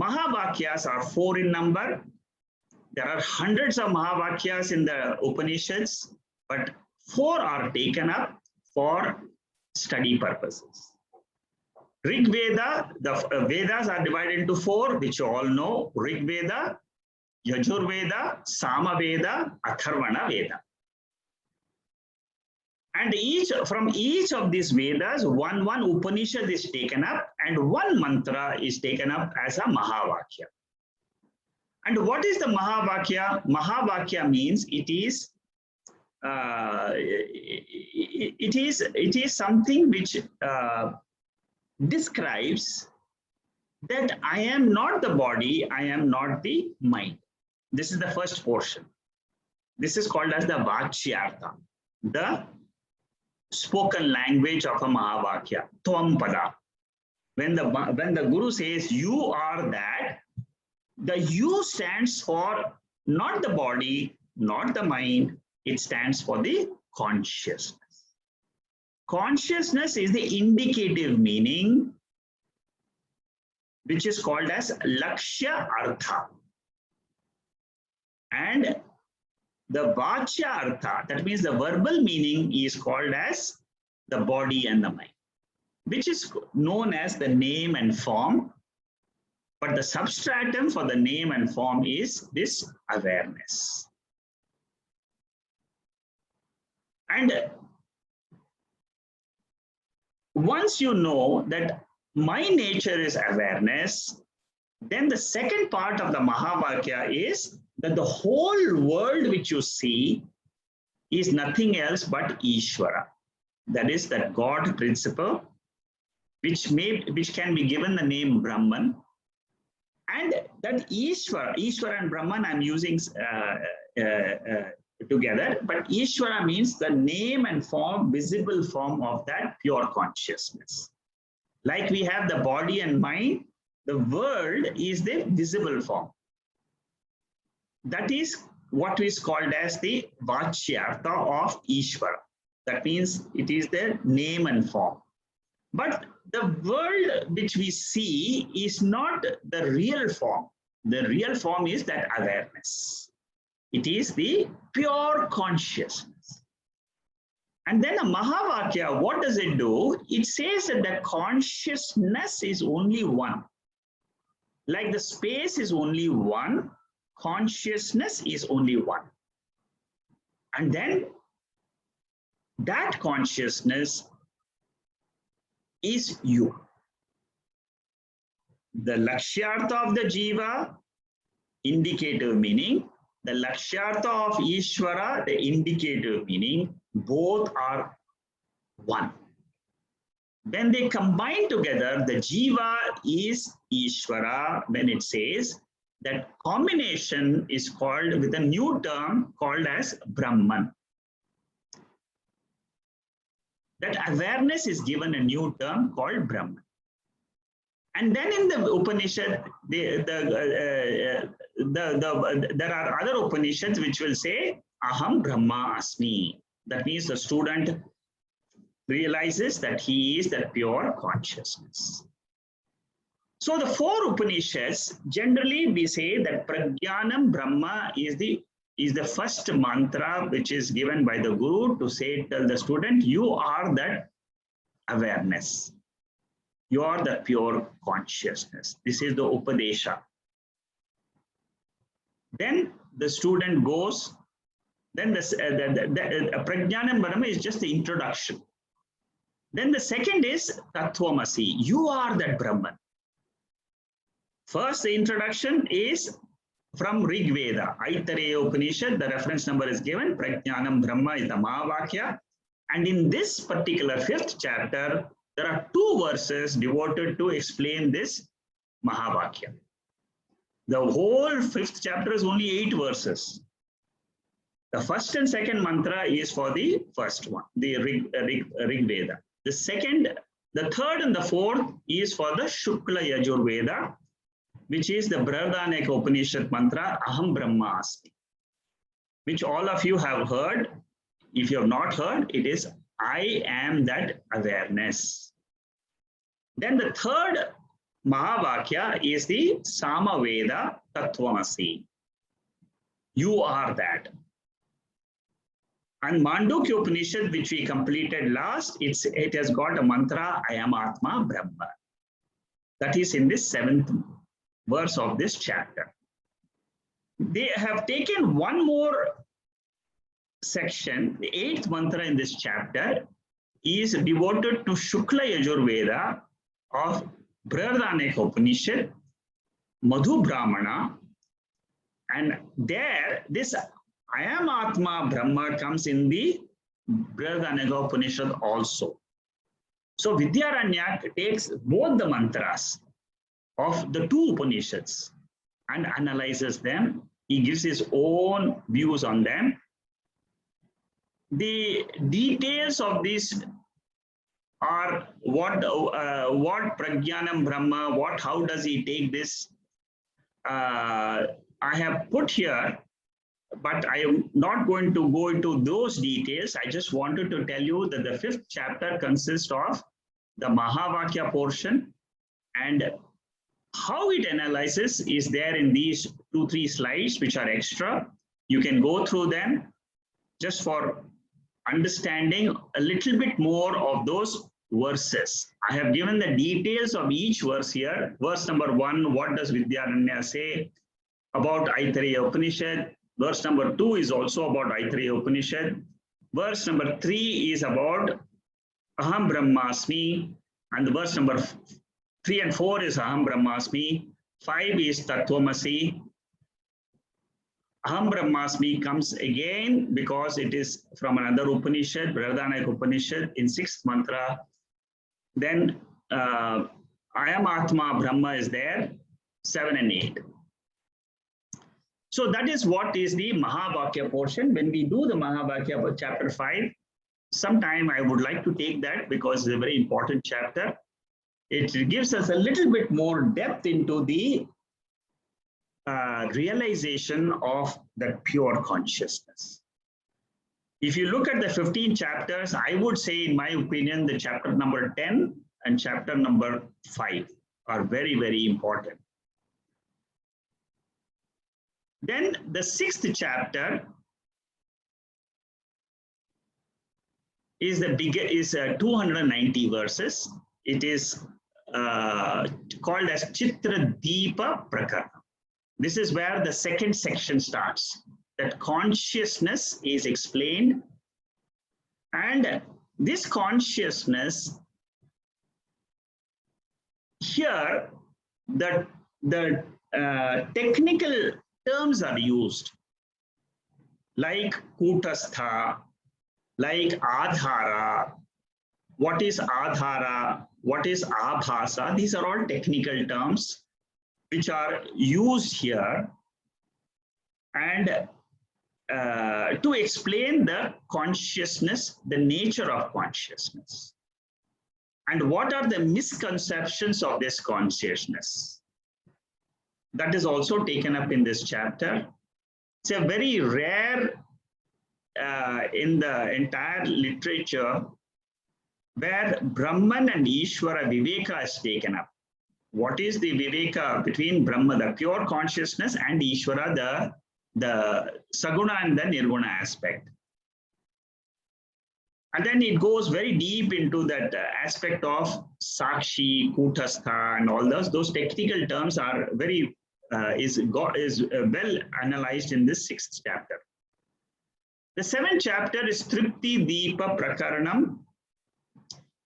Mahavakyas are 4 in number. There are hundreds of Mahavakyas in the Upanishads, but 4 are taken up for study purposes. Rig Veda, the Vedas are divided into 4, which you all know: Rig Veda, Yajur Veda, Sama Veda, Atharvana Veda. And from each of these Vedas, one Upanishad is taken up and one mantra is taken up as a Mahavakya. And what is the Mahavakya? Mahavakya means it is something which describes that I am not the body, I am not the mind. This is the first portion. This is called as the Vachyartha, the spoken language of a Mahavakya, Tvam Pada. When the Guru says you are that, the you stands for not the body, not the mind, it stands for the consciousness. Consciousness is the indicative meaning, which is called as Lakshya Artha. And the Vachya Artha, that means the verbal meaning, is called as the body and the mind, which is known as the name and form. But the substratum for the name and form is this awareness. And once you know that my nature is awareness, then the second part of the Mahavakya is that the whole world which you see is nothing else but Ishvara. That is that God principle, which can be given the name Brahman. And that Ishvara and Brahman I'm using together, but Ishvara means the name and form, visible form of that pure consciousness. Like we have the body and mind, the world is the visible form. That is what is called as the Vachyartha of Ishvara. That means it is the name and form. But the world which we see is not the real form. The real form is that awareness. It is the pure consciousness. And then a Mahavakya, what does it do? It says that the consciousness is only one. Like the space is only one, consciousness is only one. And then that consciousness is you. The Lakshyartha of the Jiva, indicative meaning. The Lakshyartha of Ishvara, the indicative meaning. Both are one. When they combine together, the Jiva is Ishvara. When it says that combination is called with a new term called as Brahman. That awareness is given a new term called Brahman. And then in the Upanishad, there are other Upanishads which will say, Aham Brahma Asmi. That means the student realizes that he is that pure consciousness. So the four Upanishads, generally we say that Prajnanam Brahma is the first mantra which is given by the Guru to say, tell the student, you are that awareness. You are the pure consciousness. This is the Upadesha. Then the student goes, then the Prajnanam Brahma is just the introduction. Then the second is Tattvamasi. You are that Brahman. First, the introduction is from Rig Veda, Aitareya Upanishad. The reference number is given. Prajnanam Brahma is the Mahavakya. And in this particular 5th chapter, there are 2 verses devoted to explain this Mahavakya. The whole 5th chapter is only 8 verses. The first and second mantra is for the first one, the Rig Veda. The second, the third and the fourth is for the Shukla Yajur Veda, which is the Brihadaneka Upanishad mantra, Aham Brahma Asmi, which all of you have heard. If you have not heard, it is, I am that awareness. Then the third Mahavakya is the Samaveda Tattvamasi. You are that. And Mandukya Upanishad, which we completed last, it has got a mantra, I am Atma Brahma. That is in this 7th verse of this chapter. They have taken one more section, the 8th mantra in this chapter is devoted to Shukla Yajur Veda of Brihadaneka Upanishad, Madhu Brahmana, and there this I am Atma Brahma comes in the Brihadaneka Upanishad also. So Vidyaranya takes both the mantras of the 2 Upanishads and analyzes them. He gives his own views on them. The details of this are what Prajnanam Brahma, how does he take this? I have put here, but I am not going to go into those details. I just wanted to tell you that the 5th chapter consists of the Mahavakya portion, and how it analyzes is there in these 2-3 slides, which are extra. You can go through them just for understanding a little bit more of those verses. I have given the details of each verse here. Verse number 1, what does Vidyaranya say about Aitareya Upanishad? Verse number 2 is also about Aitareya Upanishad. Verse number 3 is about Aham Brahmasmi. And the verse number 3 and 4 is Aham Brahmasmi. 5 is Tattvamasi. Aham Brahmasmi comes again because it is from another Upanishad, Brihadaneka Upanishad, in 6th mantra. Then I am Atma Brahma is there, 7 and 8. So that is what is the Mahavakya portion. When we do the Mahavakya chapter 5, sometime I would like to take that because it's a very important chapter. It gives us a little bit more depth into the realization of that pure consciousness. If you look at the 15 chapters, I would say, in my opinion, the chapter number 10 and chapter number 5 are very, very important. Then the 6th chapter is 290 verses. It is called as Chitra Deepa Prakaranam. This is where the 2nd section starts. That consciousness is explained, and this consciousness here, the technical terms are used, like Kutastha, like Adhara. What is Adhara? What is Abhasa? These are all technical terms which are used here, and to explain the consciousness, the nature of consciousness. And what are the misconceptions of this consciousness? That is also taken up in this chapter. It's a very rare in the entire literature where Brahman and Ishvara Viveka is taken up. What is the Viveka between Brahma, the pure consciousness, and Ishvara, the Saguna and the Nirguna aspect? And then it goes very deep into that aspect of Sakshi, Kutastha, and all those technical terms are very is well analyzed in this 6th chapter. The 7th chapter is Tripti Deepa Prakaranam.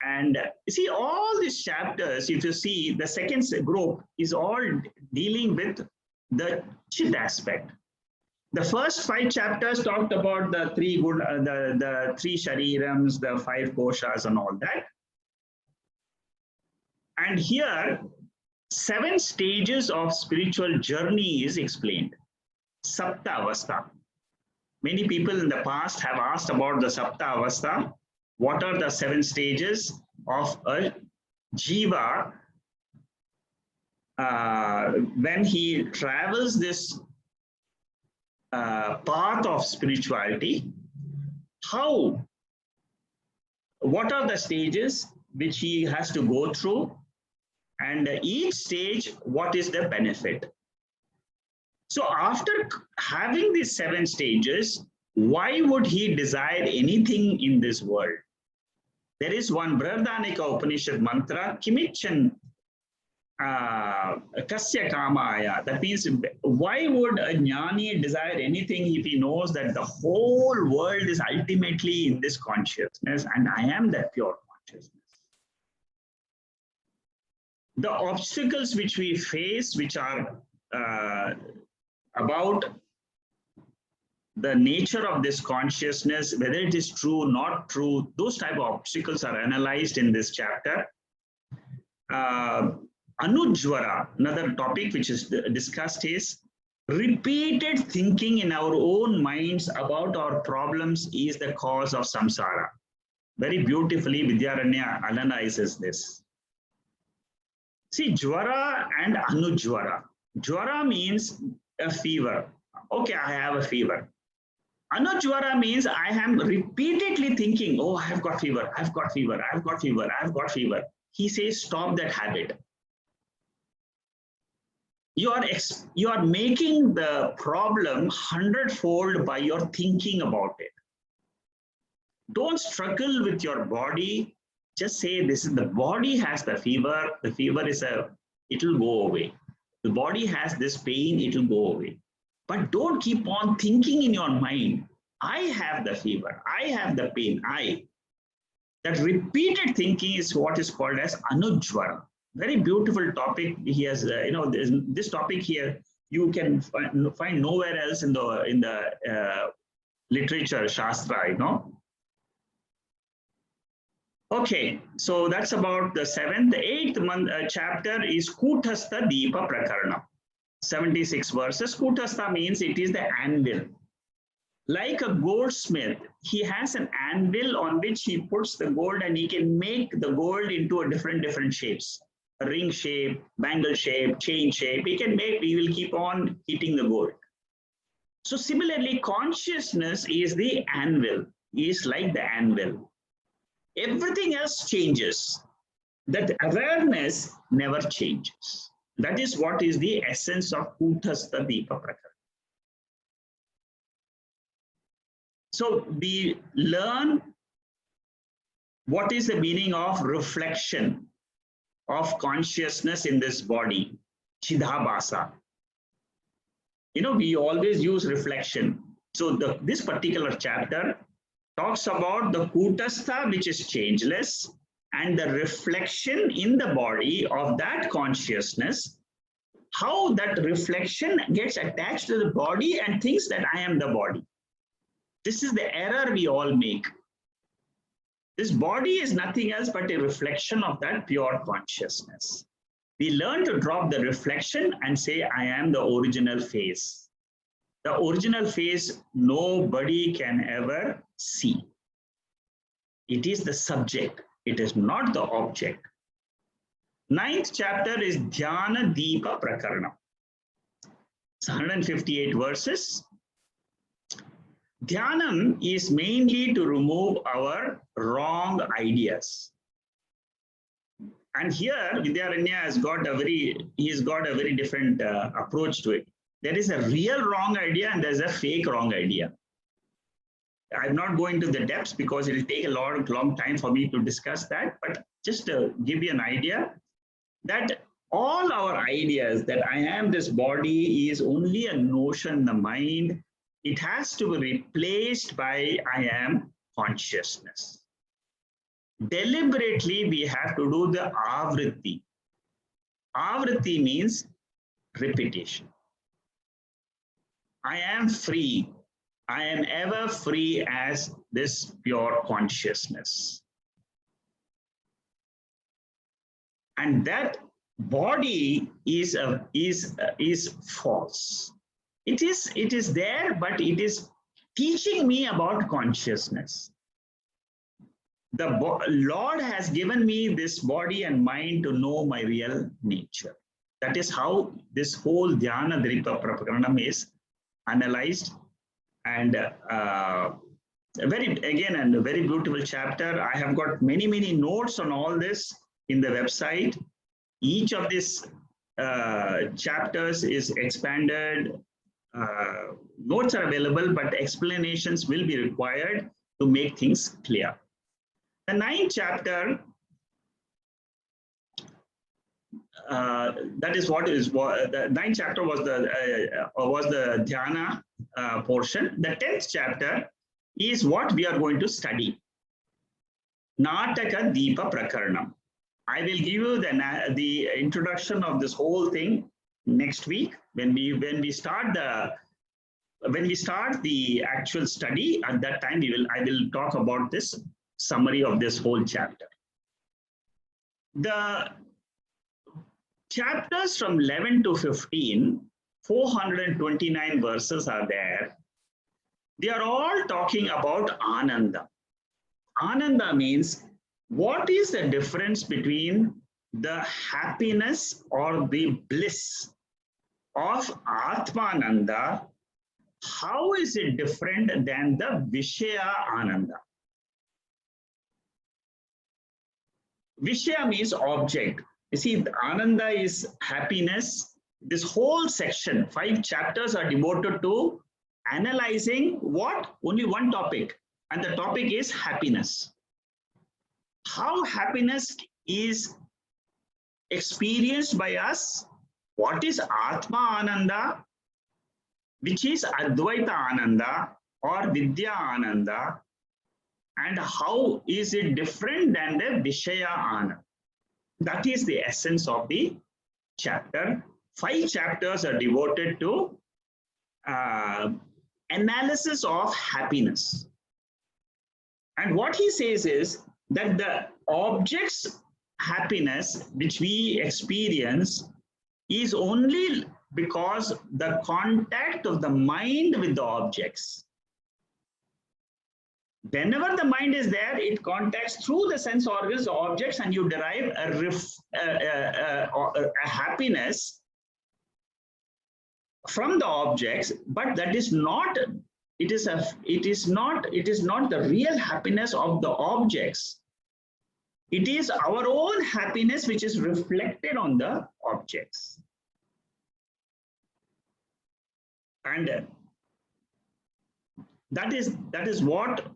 And you see, all these chapters, if you see, the second group is all dealing with the Chit aspect. The first 5 chapters talked about the 3 good, the 3 sharirams, the 5 koshas, and all that. And here, 7 stages of spiritual journey is explained. Sapta Avastha. Many people in the past have asked about the Sapta Avastha. What are the 7 stages of a jiva when he travels this path of spirituality? What are the stages which he has to go through? And each stage, what is the benefit? So after having these 7 stages, why would he desire anything in this world? There is one Brihadaranyaka Upanishad mantra, Kimichan Kasya Kamaya. That means, why would a jnani desire anything if he knows that the whole world is ultimately in this consciousness and I am that pure consciousness? The obstacles which we face, which are about the nature of this consciousness, whether it is true, not true, those type of obstacles are analyzed in this chapter. Anujvara, another topic which is discussed, is repeated thinking in our own minds about our problems is the cause of samsara. Very beautifully, Vidyaranya analyzes this. See, jvara and anujvara. Jvara means a fever. Okay, I have a fever. Anujvara means I am repeatedly thinking, oh, I have got fever, I've got fever, I've got fever, I've got fever. He says, stop that habit. You are making the problem 100-fold by your thinking about it. Don't struggle with your body. Just say, this is the body has the fever. The fever is it will go away. The body has this pain, it will go away. But don't keep on thinking in your mind, I have the fever, I have the pain, I. That repeated thinking is what is called as anujvara. Very beautiful topic. He has, this topic here you can find nowhere else in the literature, shastra, Okay, so that's about the 7th. The 8th chapter is Kutastha Deepa Prakaranam. 76 verses. Kutastha means it is the anvil. Like a goldsmith, he has an anvil on which he puts the gold and he can make the gold into a different shapes. A ring shape, bangle shape, chain shape. He will keep on heating the gold. So similarly, consciousness is the anvil, is like the anvil. Everything else changes. That awareness never changes. That is what is the essence of Kutastha Deepa Prakaranam. So we learn what is the meaning of reflection of consciousness in this body, Chidabhasa. We always use reflection. So this particular chapter talks about the Kutastha, which is changeless, and the reflection in the body of that consciousness, how that reflection gets attached to the body and thinks that I am the body. This is the error we all make. This body is nothing else but a reflection of that pure consciousness. We learn to drop the reflection and say, I am the original face. The original face nobody can ever see. It is the subject. It is not the object. Ninth chapter is Nataka Deepa Prakaranam. It's 158 verses. Dhyanam is mainly to remove our wrong ideas. And here Vidyaranya has got a very different approach to it. There is a real wrong idea and there's a fake wrong idea. I'm not going to the depths because it will take a long time for me to discuss that, but just to give you an idea that all our ideas that I am this body is only a notion in the mind. It has to be replaced by I am consciousness. Deliberately, we have to do the avritti. Avritti means repetition. I am free. I am ever free as this pure consciousness. And that body is false. It is there, but it is teaching me about consciousness. The Lord has given me this body and mind to know my real nature. That is how this whole Nataka Deepa Prakaranam is analyzed, and a very beautiful chapter. I have got many notes on all this in the website. Each of these chapters is expanded. Notes are available, but explanations will be required to make things clear. The ninth chapter, that is what is the ninth chapter was the dhyana portion. The 10th chapter is what we are going to study. Nataka Deepa Prakaranam. I will give you the introduction of this whole thing next week when we start the actual study. At that time I will talk about this summary of this whole chapter. The chapters from 11 to 15, 429 verses are there. They are all talking about Ananda. Ananda means what is the difference between the happiness or the bliss of Atmananda? How is it different than the Vishaya Ananda? Vishaya means object. You see, Ananda is happiness. This whole section, 5 chapters are devoted to analyzing what? Only one topic. And the topic is happiness. How happiness is experienced by us. What is Atma Ananda? Which is Advaita Ananda or Vidya Ananda? And how is it different than the Vishaya Ananda? That is the essence of the chapter. 5 chapters are devoted to analysis of happiness. And what he says is that the object's happiness which we experience is only because the contact of the mind with the objects. Whenever the mind is there, it contacts through the sense organs, the objects, and you derive a happiness from the objects. But that is not. It is not the real happiness of the objects. It is our own happiness which is reflected on the objects. And that is what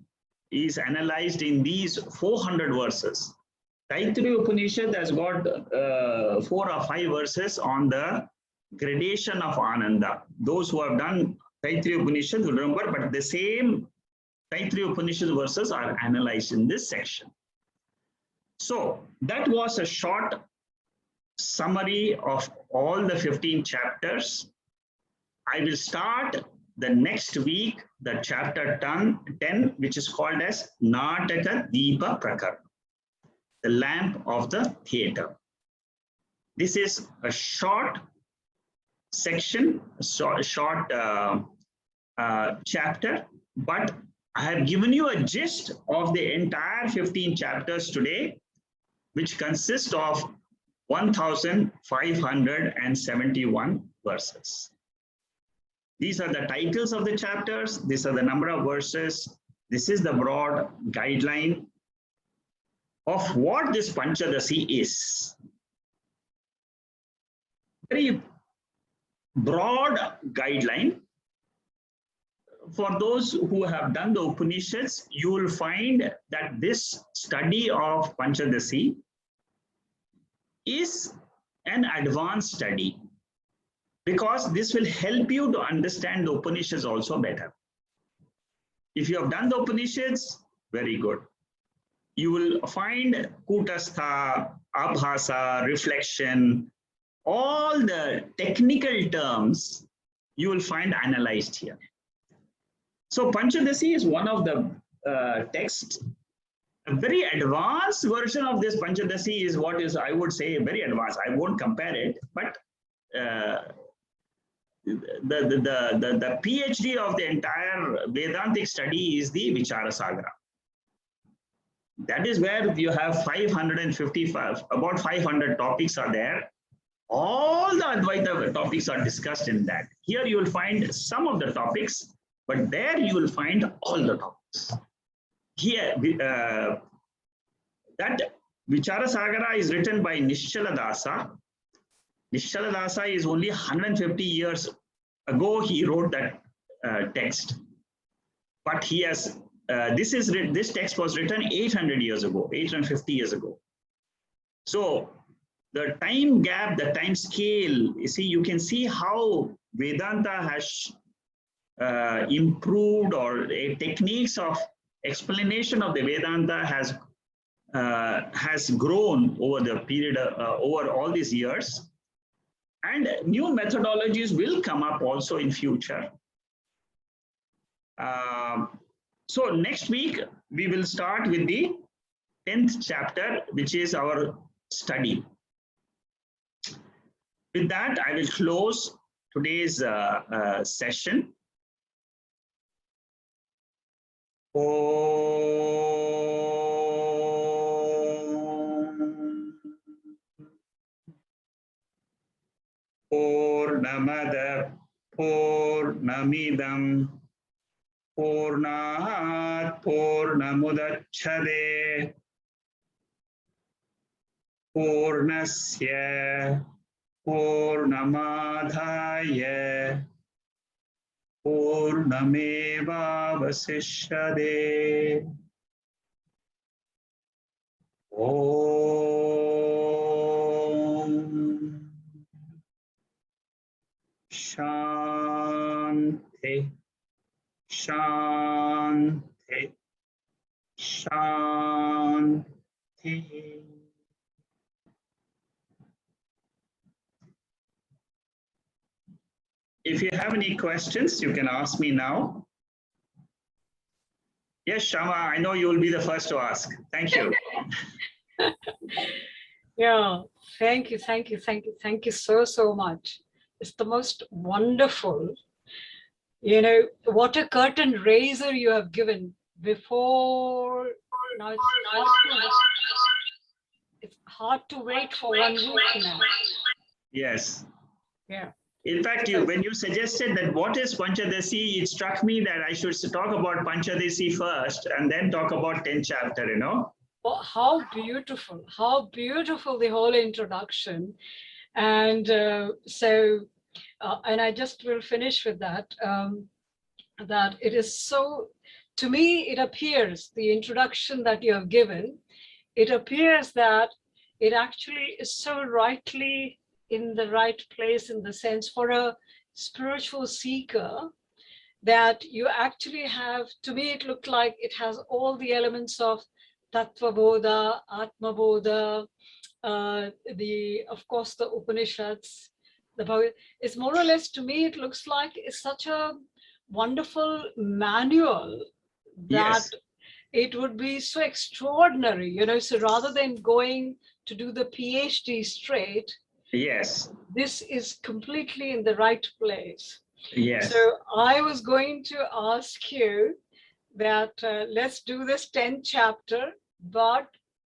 is analyzed in these 400 verses. Taittiriya Upanishad has got 4 or 5 verses on the gradation of Ananda. Those who have done Taittiriya Upanishad will remember, but the same Taittiriya Upanishad verses are analyzed in this section. So that was a short summary of all the 15 chapters. I will start the next week, the chapter 10, which is called as Nataka Deepa Prakaranam, the lamp of the theater. This is a short section, a short chapter, but I have given you a gist of the entire 15 chapters today, which consist of 1,571 verses. These are the titles of the chapters. These are the number of verses. This is the broad guideline of what this Panchadasi is. Very broad guideline. For those who have done the Upanishads, you will find that this study of Panchadasi is an advanced study, because this will help you to understand the Upanishads also better. If you have done the Upanishads, very good. You will find Kutastha, Abhasa, reflection, all the technical terms you will find analyzed here. So Panchadasi is one of the texts. A very advanced version of this Panchadasi is what is, I would say, very advanced. I won't compare it, but the PhD of the entire Vedantic study is the Vicharasagara. That is where you have 555, about 500 topics are there. All the Advaita topics are discussed in that. Here you will find some of the topics, but there you will find all the topics. Here, that Vicharasagara is written by Nischaladasa. Nischaladasa is only 150 years ago he wrote that text. But he has, this text was written 800 years ago, 850 years ago. So the time gap, the time scale, you see, you can see how Vedanta has improved, or techniques of explanation of the Vedanta has grown over the period, over all these years. And new methodologies will come up also in future. So next week, we will start with the 10th chapter, which is our study. With that, I will close today's session. Purnamada Purnamidam Purnat Purnamudachade Purnasya Purnamadhaya Purnameva Vasishyade. Om Shanti, Shanti, Shanti. If you have any questions, you can ask me now. Yes, Shama, I know you will be the first to ask. Thank you. Yeah, thank you so much. It's the most wonderful, what a curtain raiser you have given before. Now it's hard to wait for 1 week now. Yes. Yeah. In fact, when you suggested that what is Panchadasi, it struck me that I should talk about Panchadasi first and then talk about 10th chapter, Well, how beautiful the whole introduction. And and I just will finish with that, that it is so, to me, it appears, the introduction that you have given, it appears that it actually is so rightly in the right place, in the sense for a spiritual seeker, that you actually have, to me, it looked like it has all the elements of Tattva Bodha, Atma Bodha, of course, the Upanishads. It's more or less, to me, it looks like it's such a wonderful manual that Yes. it would be so extraordinary, so rather than going to do the PhD straight, yes, this is completely in the right place. yes. So I was going to ask you that let's do this 10th chapter, but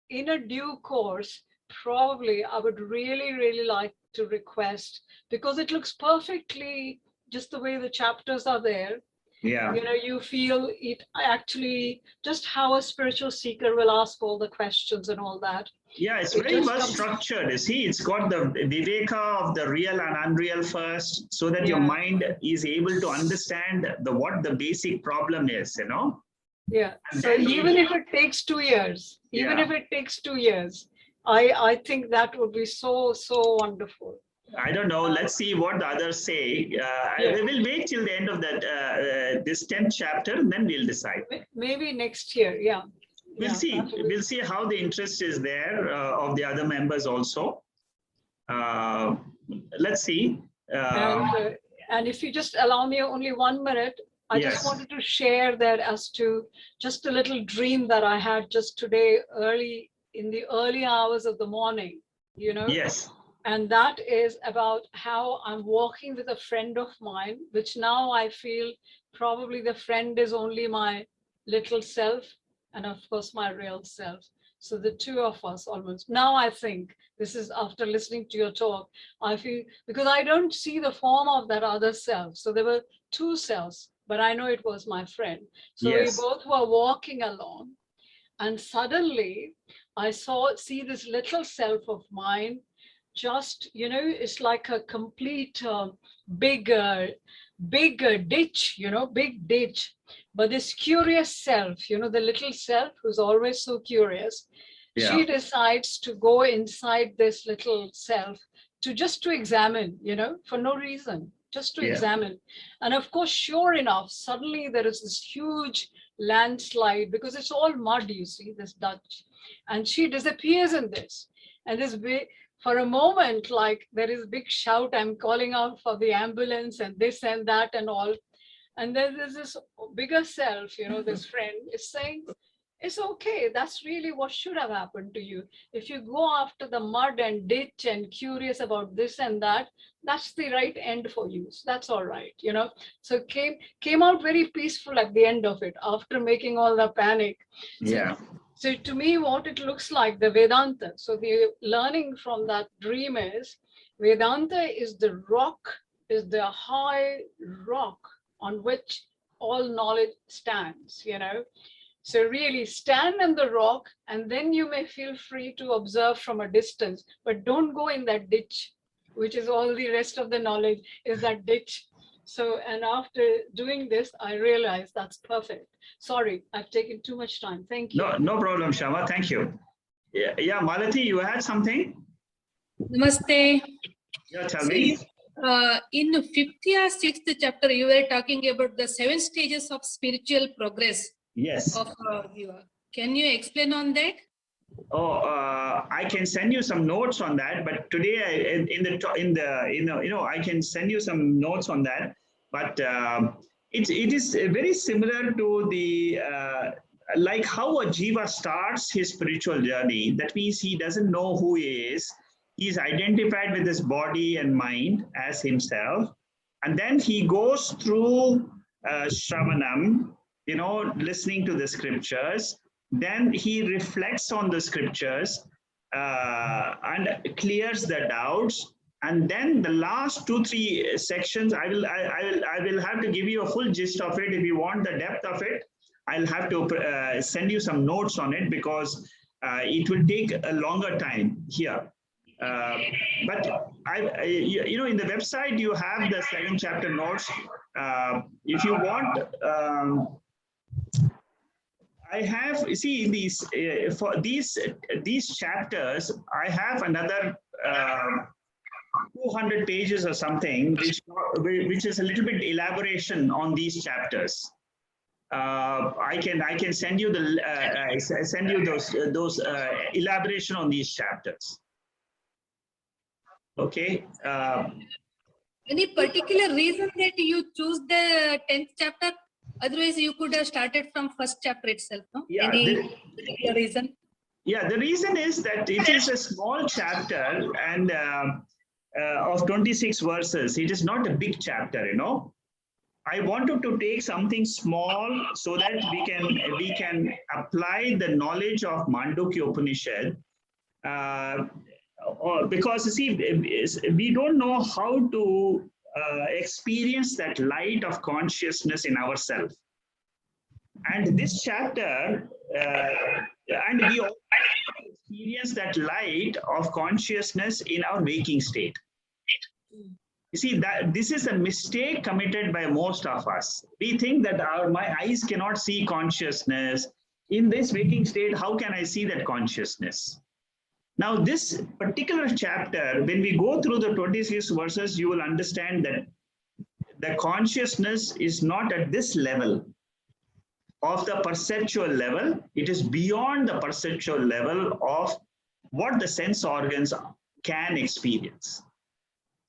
in a due course, probably I would really, really like to request, because it looks perfectly just the way the chapters are there. Yeah. You know, you feel it actually just how a spiritual seeker will ask all the questions and all that. Yeah, it's It very just well comes- structured. You see, it's got the Viveka of the real and unreal first, so that your Yeah. mind is able to understand what the basic problem is, you know? Yeah. And So then even if it takes 2 years, even Yeah. if it takes 2 years, I think that would be so, so wonderful. I don't know. Let's see what the others say. Yeah. We will wait till the end of that this 10th chapter, and then we'll decide. Maybe next year. Yeah. We'll Yeah, see. that will be- We'll see how the interest is there of the other members also. Let's see. And if you just allow me only 1 minute, I Yes. just wanted to share that as to just a little dream that I had just today, in the early hours of the morning, you know. Yes. And that is about how I'm walking with a friend of mine, which now I feel probably the friend is only my little self and of course my real self. So the two of us almost. Now I think, this is after listening to your talk, I feel, because I don't see the form of that other self. So there were two selves, but I know it was my friend. So Yes. we both were walking along, and suddenly I see this little self of mine, just, you know, it's like a complete big ditch, you know, big ditch. But this curious self, you know, the little self who's always so curious, Yeah. she decides to go inside this little self to examine, you know, for no reason, just to Yeah. examine. And of course, sure enough, suddenly there is this huge landslide, because it's all mud, you see, this Dutch. And she disappears in this. And this big, for a moment, like there is a big shout, I'm calling out for the ambulance and this and that and all. And then there's this bigger self, you know, this friend is saying, it's okay. That's really what should have happened to you. If you go after the mud and ditch and curious about this and that, that's the right end for you. So that's all right, you know. So came out very peaceful at the end of it, after making all the panic. Yeah. So to me, what it looks like, the Vedanta. So the learning from that dream is, Vedanta is the rock, is the high rock on which all knowledge stands, you know. So really stand on the rock, and then you may feel free to observe from a distance, but don't go in that ditch, which is all the rest of the knowledge is that ditch. So, and after doing this, I realized that's perfect. Sorry, I've taken too much time. Thank you. No problem, Shama. Thank you. Yeah, Malati, you had something? Namaste. Yeah, tell me. In 50th or 6th chapter, you were talking about the 7 stages of spiritual progress Yes. of Viva. Can you explain on that? Oh, I can send you some notes on that. But today, I can send you some notes on that. But it is very similar to the like how a jiva starts his spiritual journey. That means he doesn't know who he is. He's identified with his body and mind as himself, and then he goes through Shravanam, you know, listening to the scriptures. Then he reflects on the scriptures and clears the doubts. And then the last 2-3 sections, I will have to give you a full gist of it. If you want the depth of it, I'll have to send you some notes on it, because it will take a longer time here. But you know, in the website you have the 7 chapter notes. If you want, I have, see, these for these chapters, I have another 200 pages or something, which is a little bit elaboration on these chapters. I can send you those elaboration on these chapters. Okay. Any particular reason that you choose the 10th chapter? Otherwise, you could have started from 1st chapter itself, no? Yeah, Any particular reason? Yeah, the reason is that it is a small chapter and of 26 verses. It is not a big chapter, you know. I wanted to take something small so that we can apply the knowledge of Mandukya Upanishad. Because you see, we don't know how to experience that light of consciousness in ourselves. And this chapter, and we all experience that light of consciousness in our waking state. You see, that this is a mistake committed by most of us. We think that my eyes cannot see consciousness. In this waking state, how can I see that consciousness? Now, this particular chapter, when we go through the 26 verses, you will understand that the consciousness is not at this level of the perceptual level. It is beyond the perceptual level of what the sense organs can experience.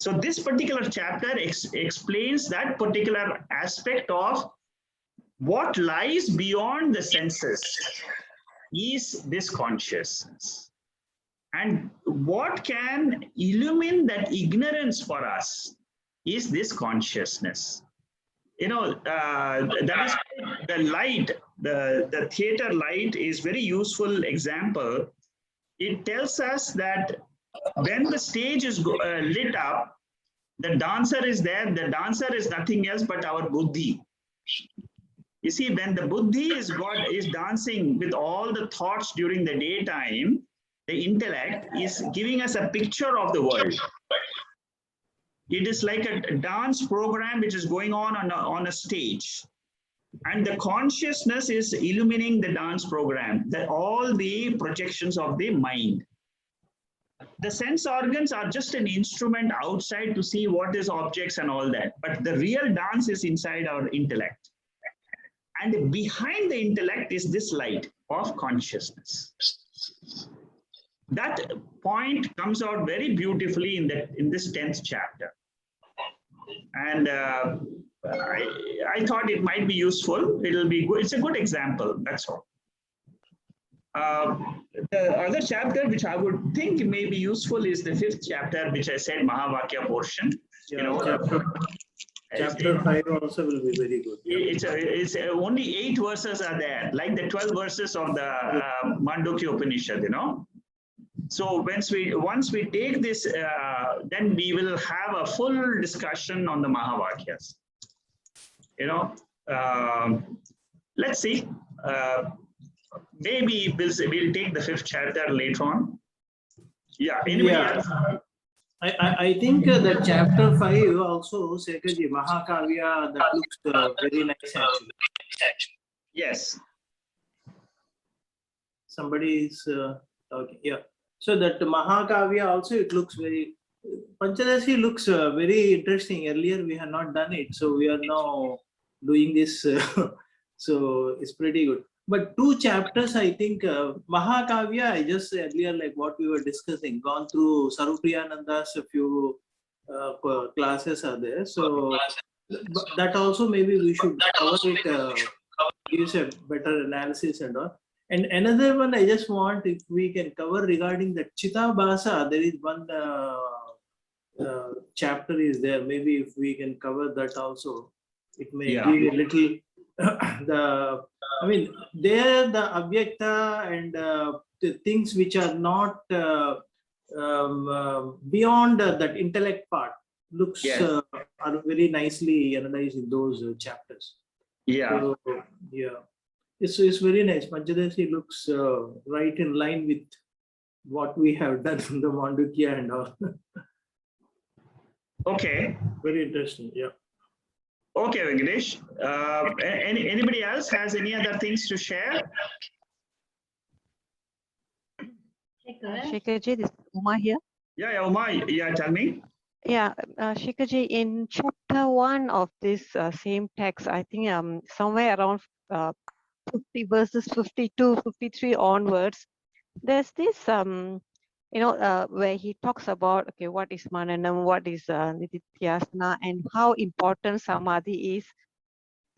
So this particular chapter explains that particular aspect of what lies beyond the senses is this consciousness. And what can illumine that ignorance for us is this consciousness. You know, that is the light, the theater light is very useful example. It tells us that when the stage is lit up, the dancer is there. The dancer is nothing else but our buddhi. You see, when the buddhi is dancing with all the thoughts during the daytime, the intellect is giving us a picture of the world. It is like a dance program which is going on a stage. And the consciousness is illuminating the dance program, all the projections of the mind. The sense organs are just an instrument outside to see what is objects and all that. But the real dance is inside our intellect. And behind the intellect is this light of consciousness. That point comes out very beautifully in this 10th chapter. And I thought it might be useful. It'll be good. It's a good example. That's all. The other chapter which I would think may be useful is the 5th chapter, which I said Mahavakya portion. Yeah, you know, chapter 5 also will be very good. Yeah. It's only 8 verses are there, like the 12 verses of the Mandukya Upanishad. You know. So once we take this, then we will have a full discussion on the Mahavakyas. You know, let's see. Maybe we'll take the 5th chapter later on. Yeah. Anybody else? I think that chapter 5 also, Sekaji, Mahakavya, that looks very nice actually. Yes. Somebody is talking. Yeah. So that Mahakavya also, it looks very, Panchadasi looks very interesting. Earlier we had not done it. So we are now doing this. So it's pretty good. But 2 chapters, I think, Mahakavya, I just earlier, like what we were discussing, gone through Sarupriyananda's a few classes are there. So that also maybe we should cover it, gives a better analysis and all. And another one I just want, if we can cover regarding the Chitabhasa, there is one chapter is there. Maybe if we can cover that also, it may give a little, I mean, there the Avyakta and the things which are not beyond that intellect part looks are very nicely analyzed in those chapters. Yeah. So, yeah. It's very nice. Panchadasi looks right in line with what we have done in the Mandukya and all. Okay. Very interesting. Yeah. Okay, Venkatesh. Anybody else has any other things to share? Shekharji, this is Uma here. Yeah, Uma. Yeah, tell me. Yeah, Shekharji, in chapter 1 of this same text, I think somewhere around 50 verses 52, 53 onwards, there's this where he talks about, okay, what is mananam, what is nididhyasana, and how important samadhi is.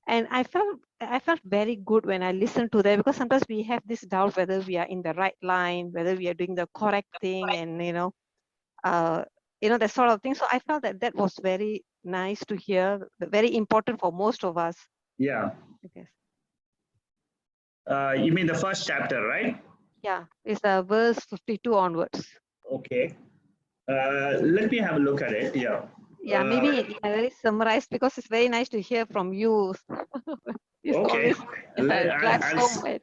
And I felt very good when I listened to that, because sometimes we have this doubt whether we are in the right line, whether we are doing the correct thing, and that sort of thing. So I felt that that was very nice to hear, very important for most of us. Yeah. I guess. You mean the first chapter, right? Yeah, it's verse 52 onwards. Okay. Let me have a look at it. Yeah. Yeah, maybe I very summarized because it's very nice to hear from you. It's Okay. always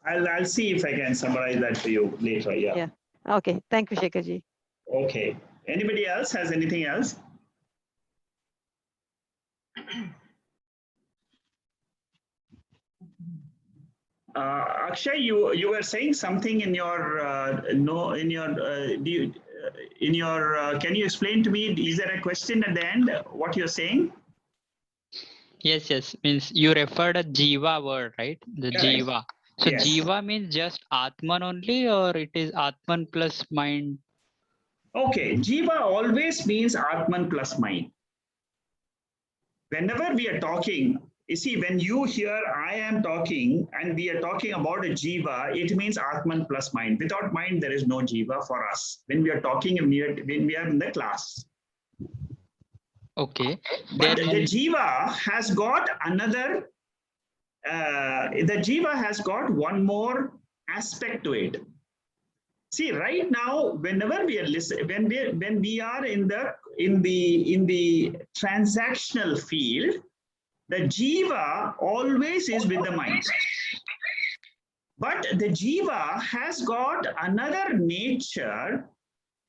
I'll see if I can summarize that to you later. Yeah. Yeah. Okay. Thank you, Shekharji. Okay. Anybody else has anything else? Akshay, you were saying something in your can you explain to me, is there a question at the end what you're saying? Yes, means you referred a jiva word, right? The Correct. jiva. So Yes. jiva means just atman only, or it is atman plus mind? Okay, jiva always means atman plus mind. Whenever we are talking, you see, when you hear I am talking and we are talking about a jiva, it means atman plus mind. Without mind, there is no jiva for us. When we are talking, when we are in the class. Okay. But Then the jiva has got another, the jiva has got one more aspect to it. See, right now, whenever we are listening, when we are in the transactional field, the jiva always is with the mind. But the jiva has got another nature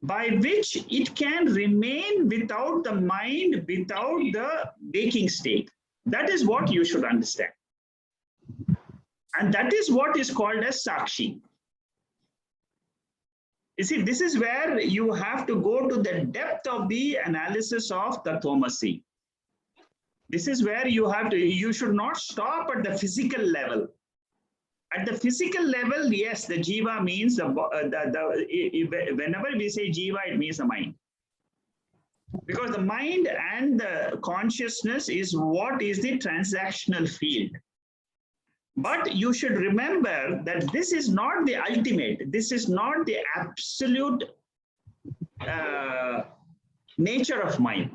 by which it can remain without the mind, without the waking state. That is what you should understand. And that is what is called as Sakshi. You see, this is where you have to go to the depth of the analysis of the Tatvamasi. This is where you should not stop at the physical level. At the physical level, yes, the jiva means whenever we say jiva, it means the mind. Because the mind and the consciousness is what is the transactional field. But you should remember that this is not the ultimate. This is not the absolute nature of mind.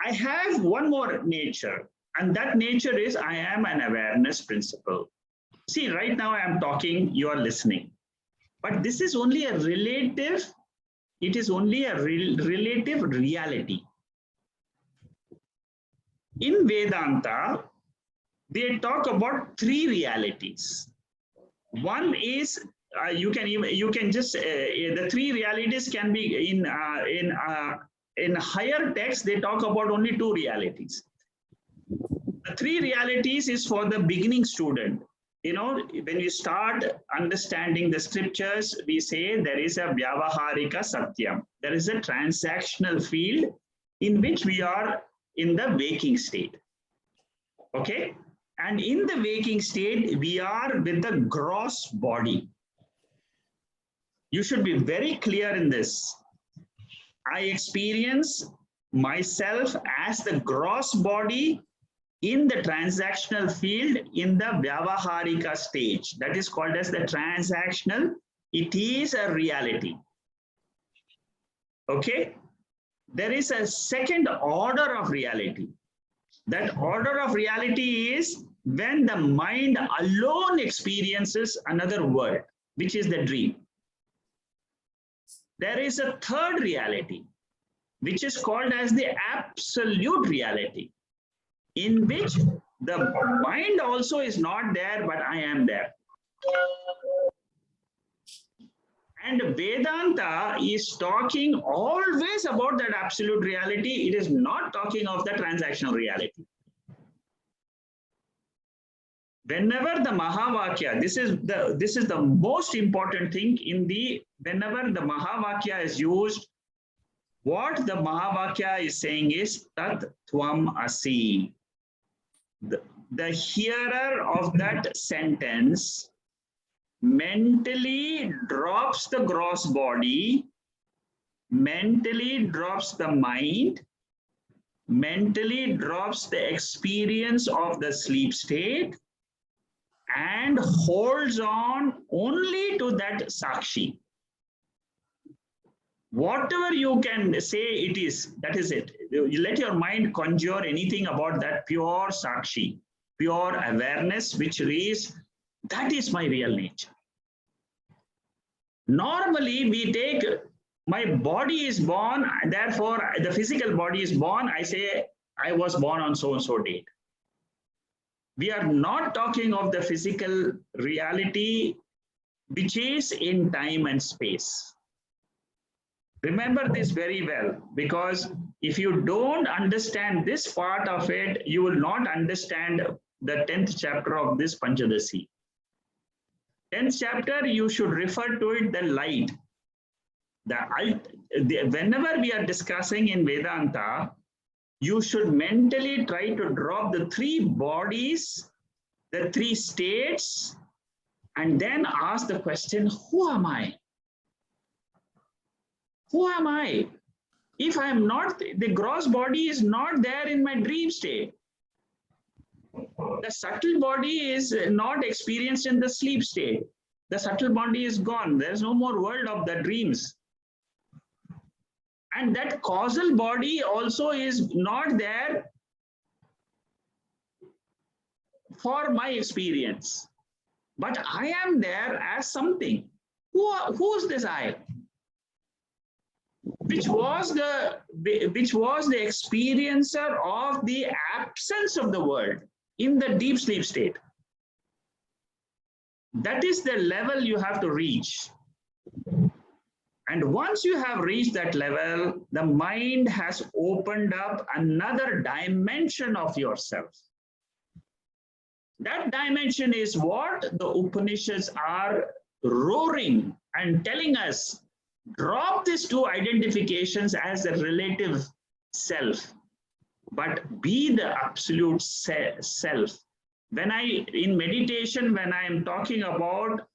I have one more nature, and that nature is I am an awareness principle. See, right now I am talking, you are listening. But this is only a relative, it is only a relative reality. In Vedanta, they talk about three realities. One is you can just the three realities can be in higher text. They talk about only two realities. The three realities is for the beginning student. When you start understanding the scriptures, we say there is a vyavaharika satyam. There is a transactional field in which we are in the waking state. Okay. And in the waking state, we are with the gross body. You should be very clear in this. I experience myself as the gross body in the transactional field in the vyavaharika stage. That is called as the transactional. It is a reality. Okay? There is a second order of reality. That order of reality is when the mind alone experiences another world, which is the dream. There is a third reality, which is called as the absolute reality, in which the mind also is not there, but I am there. And Vedanta is talking always about that absolute reality. It is not talking of the transactional reality. Whenever the Mahavakya, this is the most important thing whenever the Mahavakya is used, what the Mahavakya is saying is Tat Tvam Asi. The hearer of that sentence mentally drops the gross body, mentally drops the mind, mentally drops the experience of the sleep state, and holds on only to that Sakshi. Whatever you can say it is, that is it. You let your mind conjure anything about that pure Sakshi, pure awareness, which is, that is my real nature. Normally, we take, my body is born, therefore the physical body is born, I say, I was born on so-and-so date. We are not talking of the physical reality, which is in time and space. Remember this very well, because if you don't understand this part of it, you will not understand the 10th chapter of this Panchadasi. 10th chapter, you should refer to it, the light. Whenever we are discussing in Vedanta, you should mentally try to drop the three bodies, the three states, and then ask the question, who am I? Who am I? If I am not, the gross body is not there in my dream state. The subtle body is not experienced in the sleep state. The subtle body is gone. There is no more world of the dreams. And that causal body also is not there for my experience. But I am there as something. Who is this I? Which was the experiencer of the absence of the world in the deep sleep state. That is the level you have to reach. And once you have reached that level, the mind has opened up another dimension of yourself. That dimension is what the Upanishads are roaring and telling us. Drop these two identifications as the relative self, but be the absolute self. When in meditation, when I am talking about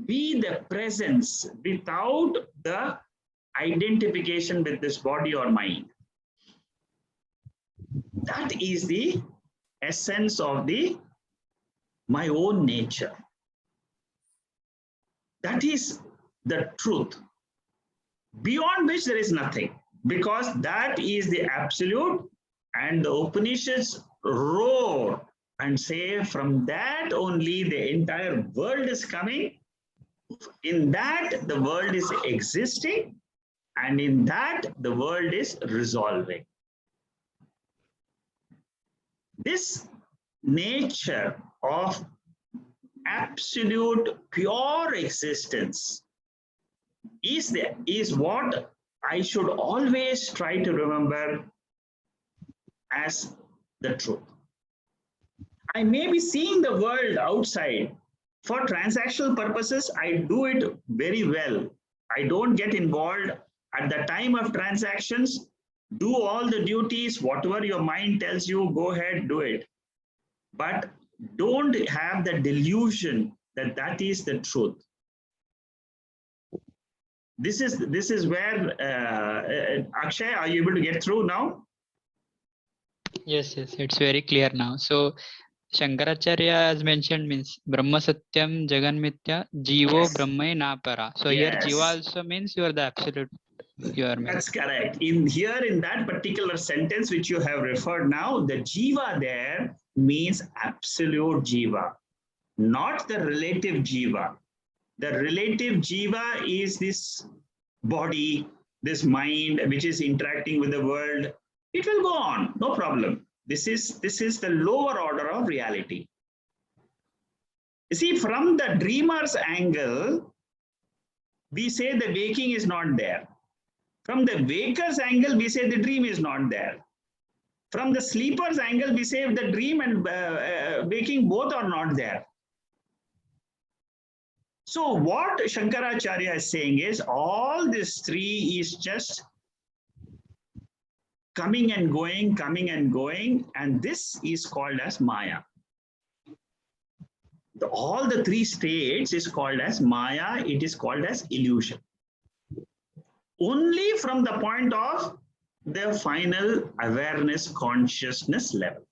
be the presence without the identification with this body or mind. That is the essence of my own nature. That is the truth, beyond which there is nothing, because that is the absolute, and the Upanishads roar and say from that only the entire world is coming. In that the world is existing, and in that the world is resolving. This nature of absolute pure existence is what I should always try to remember as the truth. I may be seeing the world outside. For transactional purposes, I do it very well. I don't get involved at the time of transactions. Do all the duties, whatever your mind tells you, go ahead, do it. But don't have the delusion that that is the truth. This is where, Akshay, are you able to get through now? Yes, it's very clear now. So Shankaracharya has mentioned means Brahma Satyam Jagan Mithya Jivo Yes. Brahmai Napara. So Yes. here Jiva also means you are the absolute. You are That's correct. In that particular sentence which you have referred now, the Jiva there means absolute Jiva, not the relative Jiva. The relative Jiva is this body, this mind, which is interacting with the world. It will go on, no problem. This is the lower order of reality. You see, from the dreamer's angle, we say the waking is not there. From the waker's angle, we say the dream is not there. From the sleeper's angle, we say the dream and waking both are not there. So what Shankaracharya is saying is all these three is just coming and going, and this is called as Maya. All the three states is called as Maya, it is called as illusion. Only from the point of the final awareness consciousness level.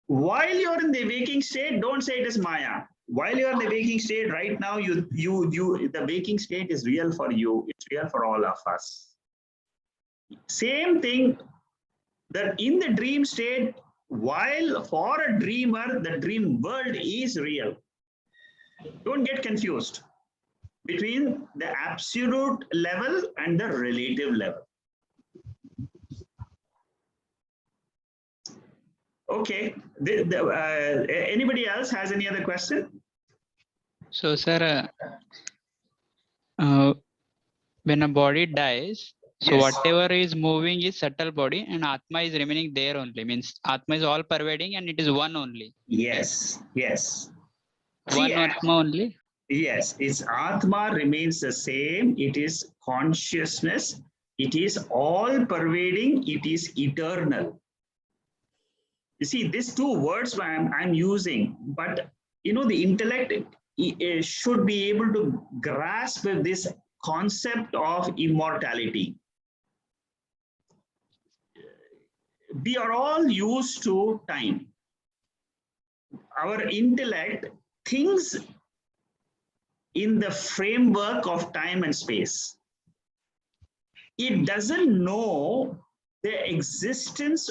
While you're in the waking state, don't say it is Maya. while you are in the waking state right now, the waking state is real for you. It's real for all of us. Same thing that in the dream state, while for a dreamer, the dream world is real. Don't get confused between the absolute level and the relative level. Okay, anybody else has any other question? So, sir, when a body dies, so Yes. whatever is moving is subtle body, and Atma is remaining there only. Means Atma is all pervading, and it is one only. Yes, yes. One See, Atma only. yes, its Atma remains the same. It is consciousness. It is all pervading. It is eternal. You see, these two words I'm using, but you know, the intellect should be able to grasp this concept of immortality. We are all used to time. Our intellect thinks in the framework of time and space. It doesn't know the existence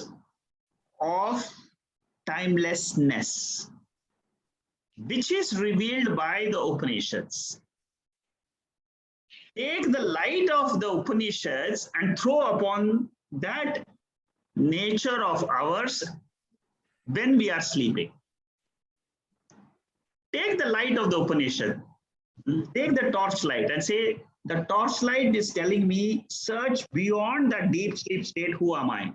of timelessness, which is revealed by the Upanishads. Take the light of the Upanishads and throw upon that nature of ours when we are sleeping. Take the light of the Upanishad, take the torchlight and say, the torchlight is telling me, search beyond that deep sleep state, who am I?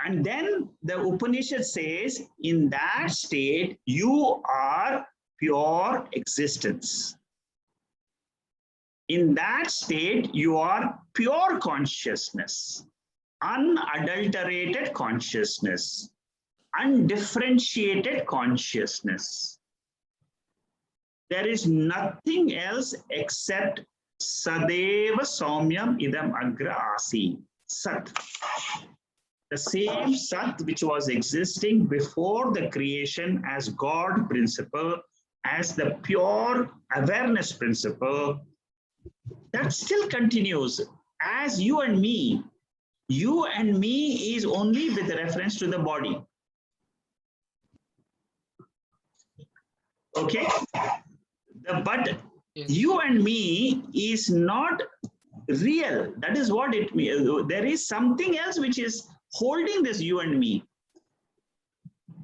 And then the Upanishad says, in that state, you are pure existence. In that state, you are pure consciousness, unadulterated consciousness, undifferentiated consciousness. There is nothing else except Sadeva Saumyam Idam Agra Asi, Sat. The same Sat which was existing before the creation as God principle, as the pure awareness principle, that still continues as you and me. You and me is only with reference to the body. Okay? But Yes. you and me is not real. That is what it means. There is something else which is holding this you and me.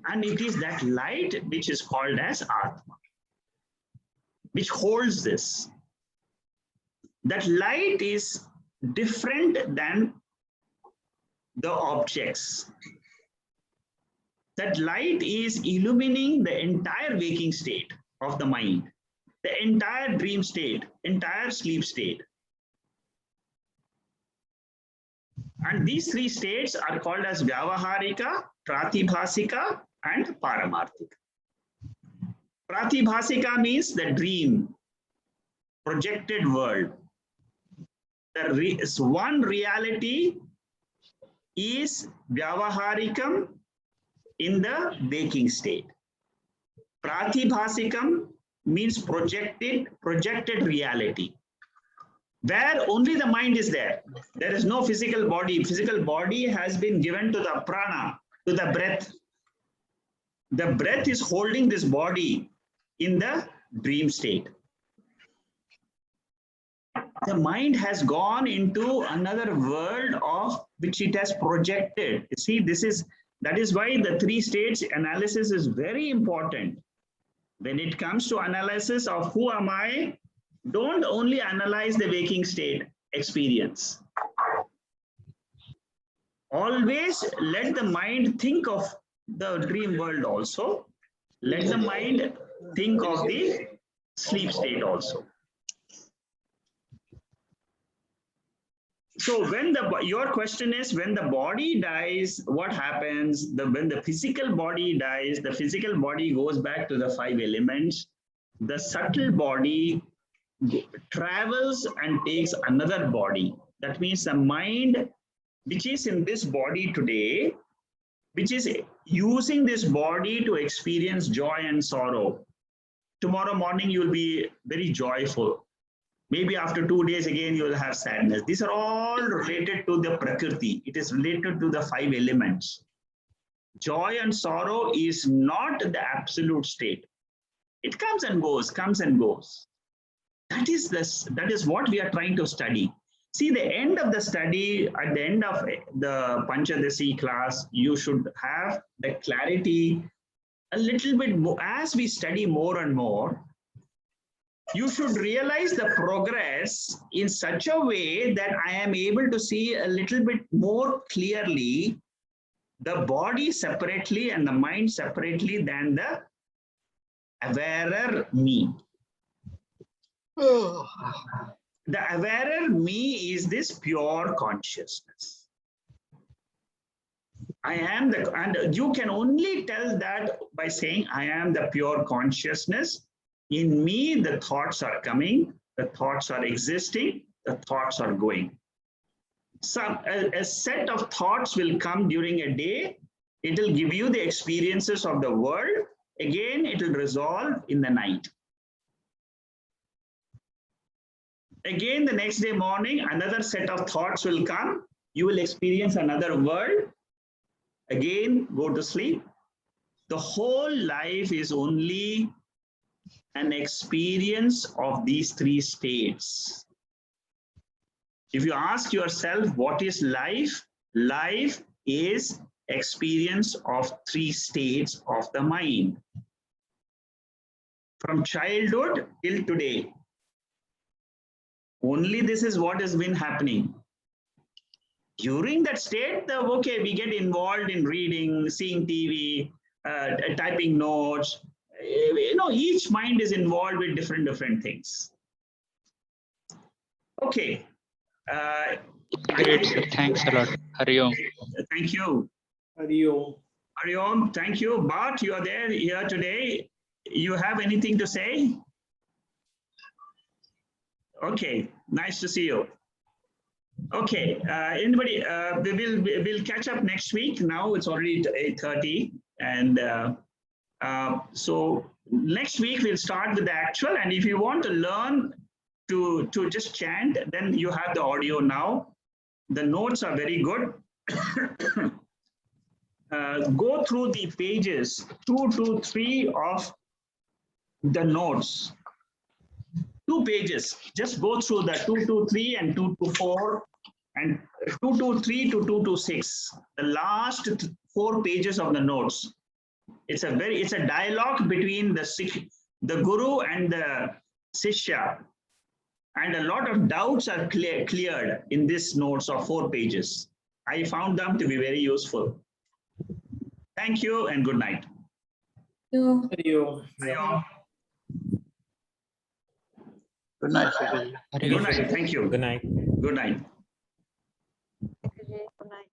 And it is that light which is called as Atma, which holds this. That light is different than the objects. That light is illumining the entire waking state of the mind, the entire dream state, entire sleep state. And these three states are called as Vyavaharika, Pratibhasika, and Paramarthika. Pratibhasika means the dream, projected world. There is one reality is Vyavaharikam in the waking state. Pratibhasikam means projected reality, where only the mind is there. There is no physical body. Physical body has been given to the prana, to the breath. The breath is holding this body in the dream state. The mind has gone into another world of which it has projected. You see, that is why the three states analysis is very important. When it comes to analysis of who am I, don't only analyze the waking state experience. Always let the mind think of the dream world also. Let the mind think of the sleep state also. So when your question is, when the body dies, what happens? When the physical body dies, the physical body goes back to the 5 elements. The subtle body travels and takes another body. That means the mind, which is in this body today, which is using this body to experience joy and sorrow. Tomorrow morning, you'll be very joyful. Maybe after 2 days, again, you will have sadness. These are all related to the Prakriti. It is related to the 5 elements. Joy and sorrow is not the absolute state. It comes and goes, comes and goes. That is what we are trying to study. See, the end of the study, at the end of the Panchadasi class, you should have the clarity a little bit more. As we study more and more, you should realize the progress in such a way that I am able to see a little bit more clearly the body separately and the mind separately than the awarer me. The awarer me is this pure consciousness. I am the, and you can only tell that by saying I am the pure consciousness. In me, the thoughts are coming, the thoughts are existing, the thoughts are going. A set of thoughts will come during a day. It will give you the experiences of the world. Again, it will resolve in the night. Again, the next day morning, another set of thoughts will come. You will experience another world. Again, go to sleep. The whole life is only an experience of these 3 states. If you ask yourself, what is life? Life is experience of 3 states of the mind. From childhood till today. Only this is what has been happening. During that state, okay, we get involved in reading, seeing TV, typing notes. You know, each mind is involved with different things. Okay. Great, sir. Thanks a lot. Hari Om. Thank you. Hari Om. Hari Om. Thank you. Bart, you are there here today. You have anything to say? Okay. Nice to see you. Okay. Anybody? We'll catch up next week. Now it's already 8:30, and so next week we'll start with the actual. And if you want to learn to just chant, then you have the audio now. The notes are very good. Go through the pages 2 to 3 of the notes. 2 pages. Just go through the 2 to 3 and 2 to 4 and 2 to 3 to 2 to 6. The last 4 pages of the notes. It's a dialogue between the guru and the Sishya. And a lot of doubts are cleared in these notes of 4 pages. I found them to be very useful. Thank you and good night. Hari Om. Hari Om. Good night, Shri. Hari Good Om. night. Thank you. Good night. Good night. Good night.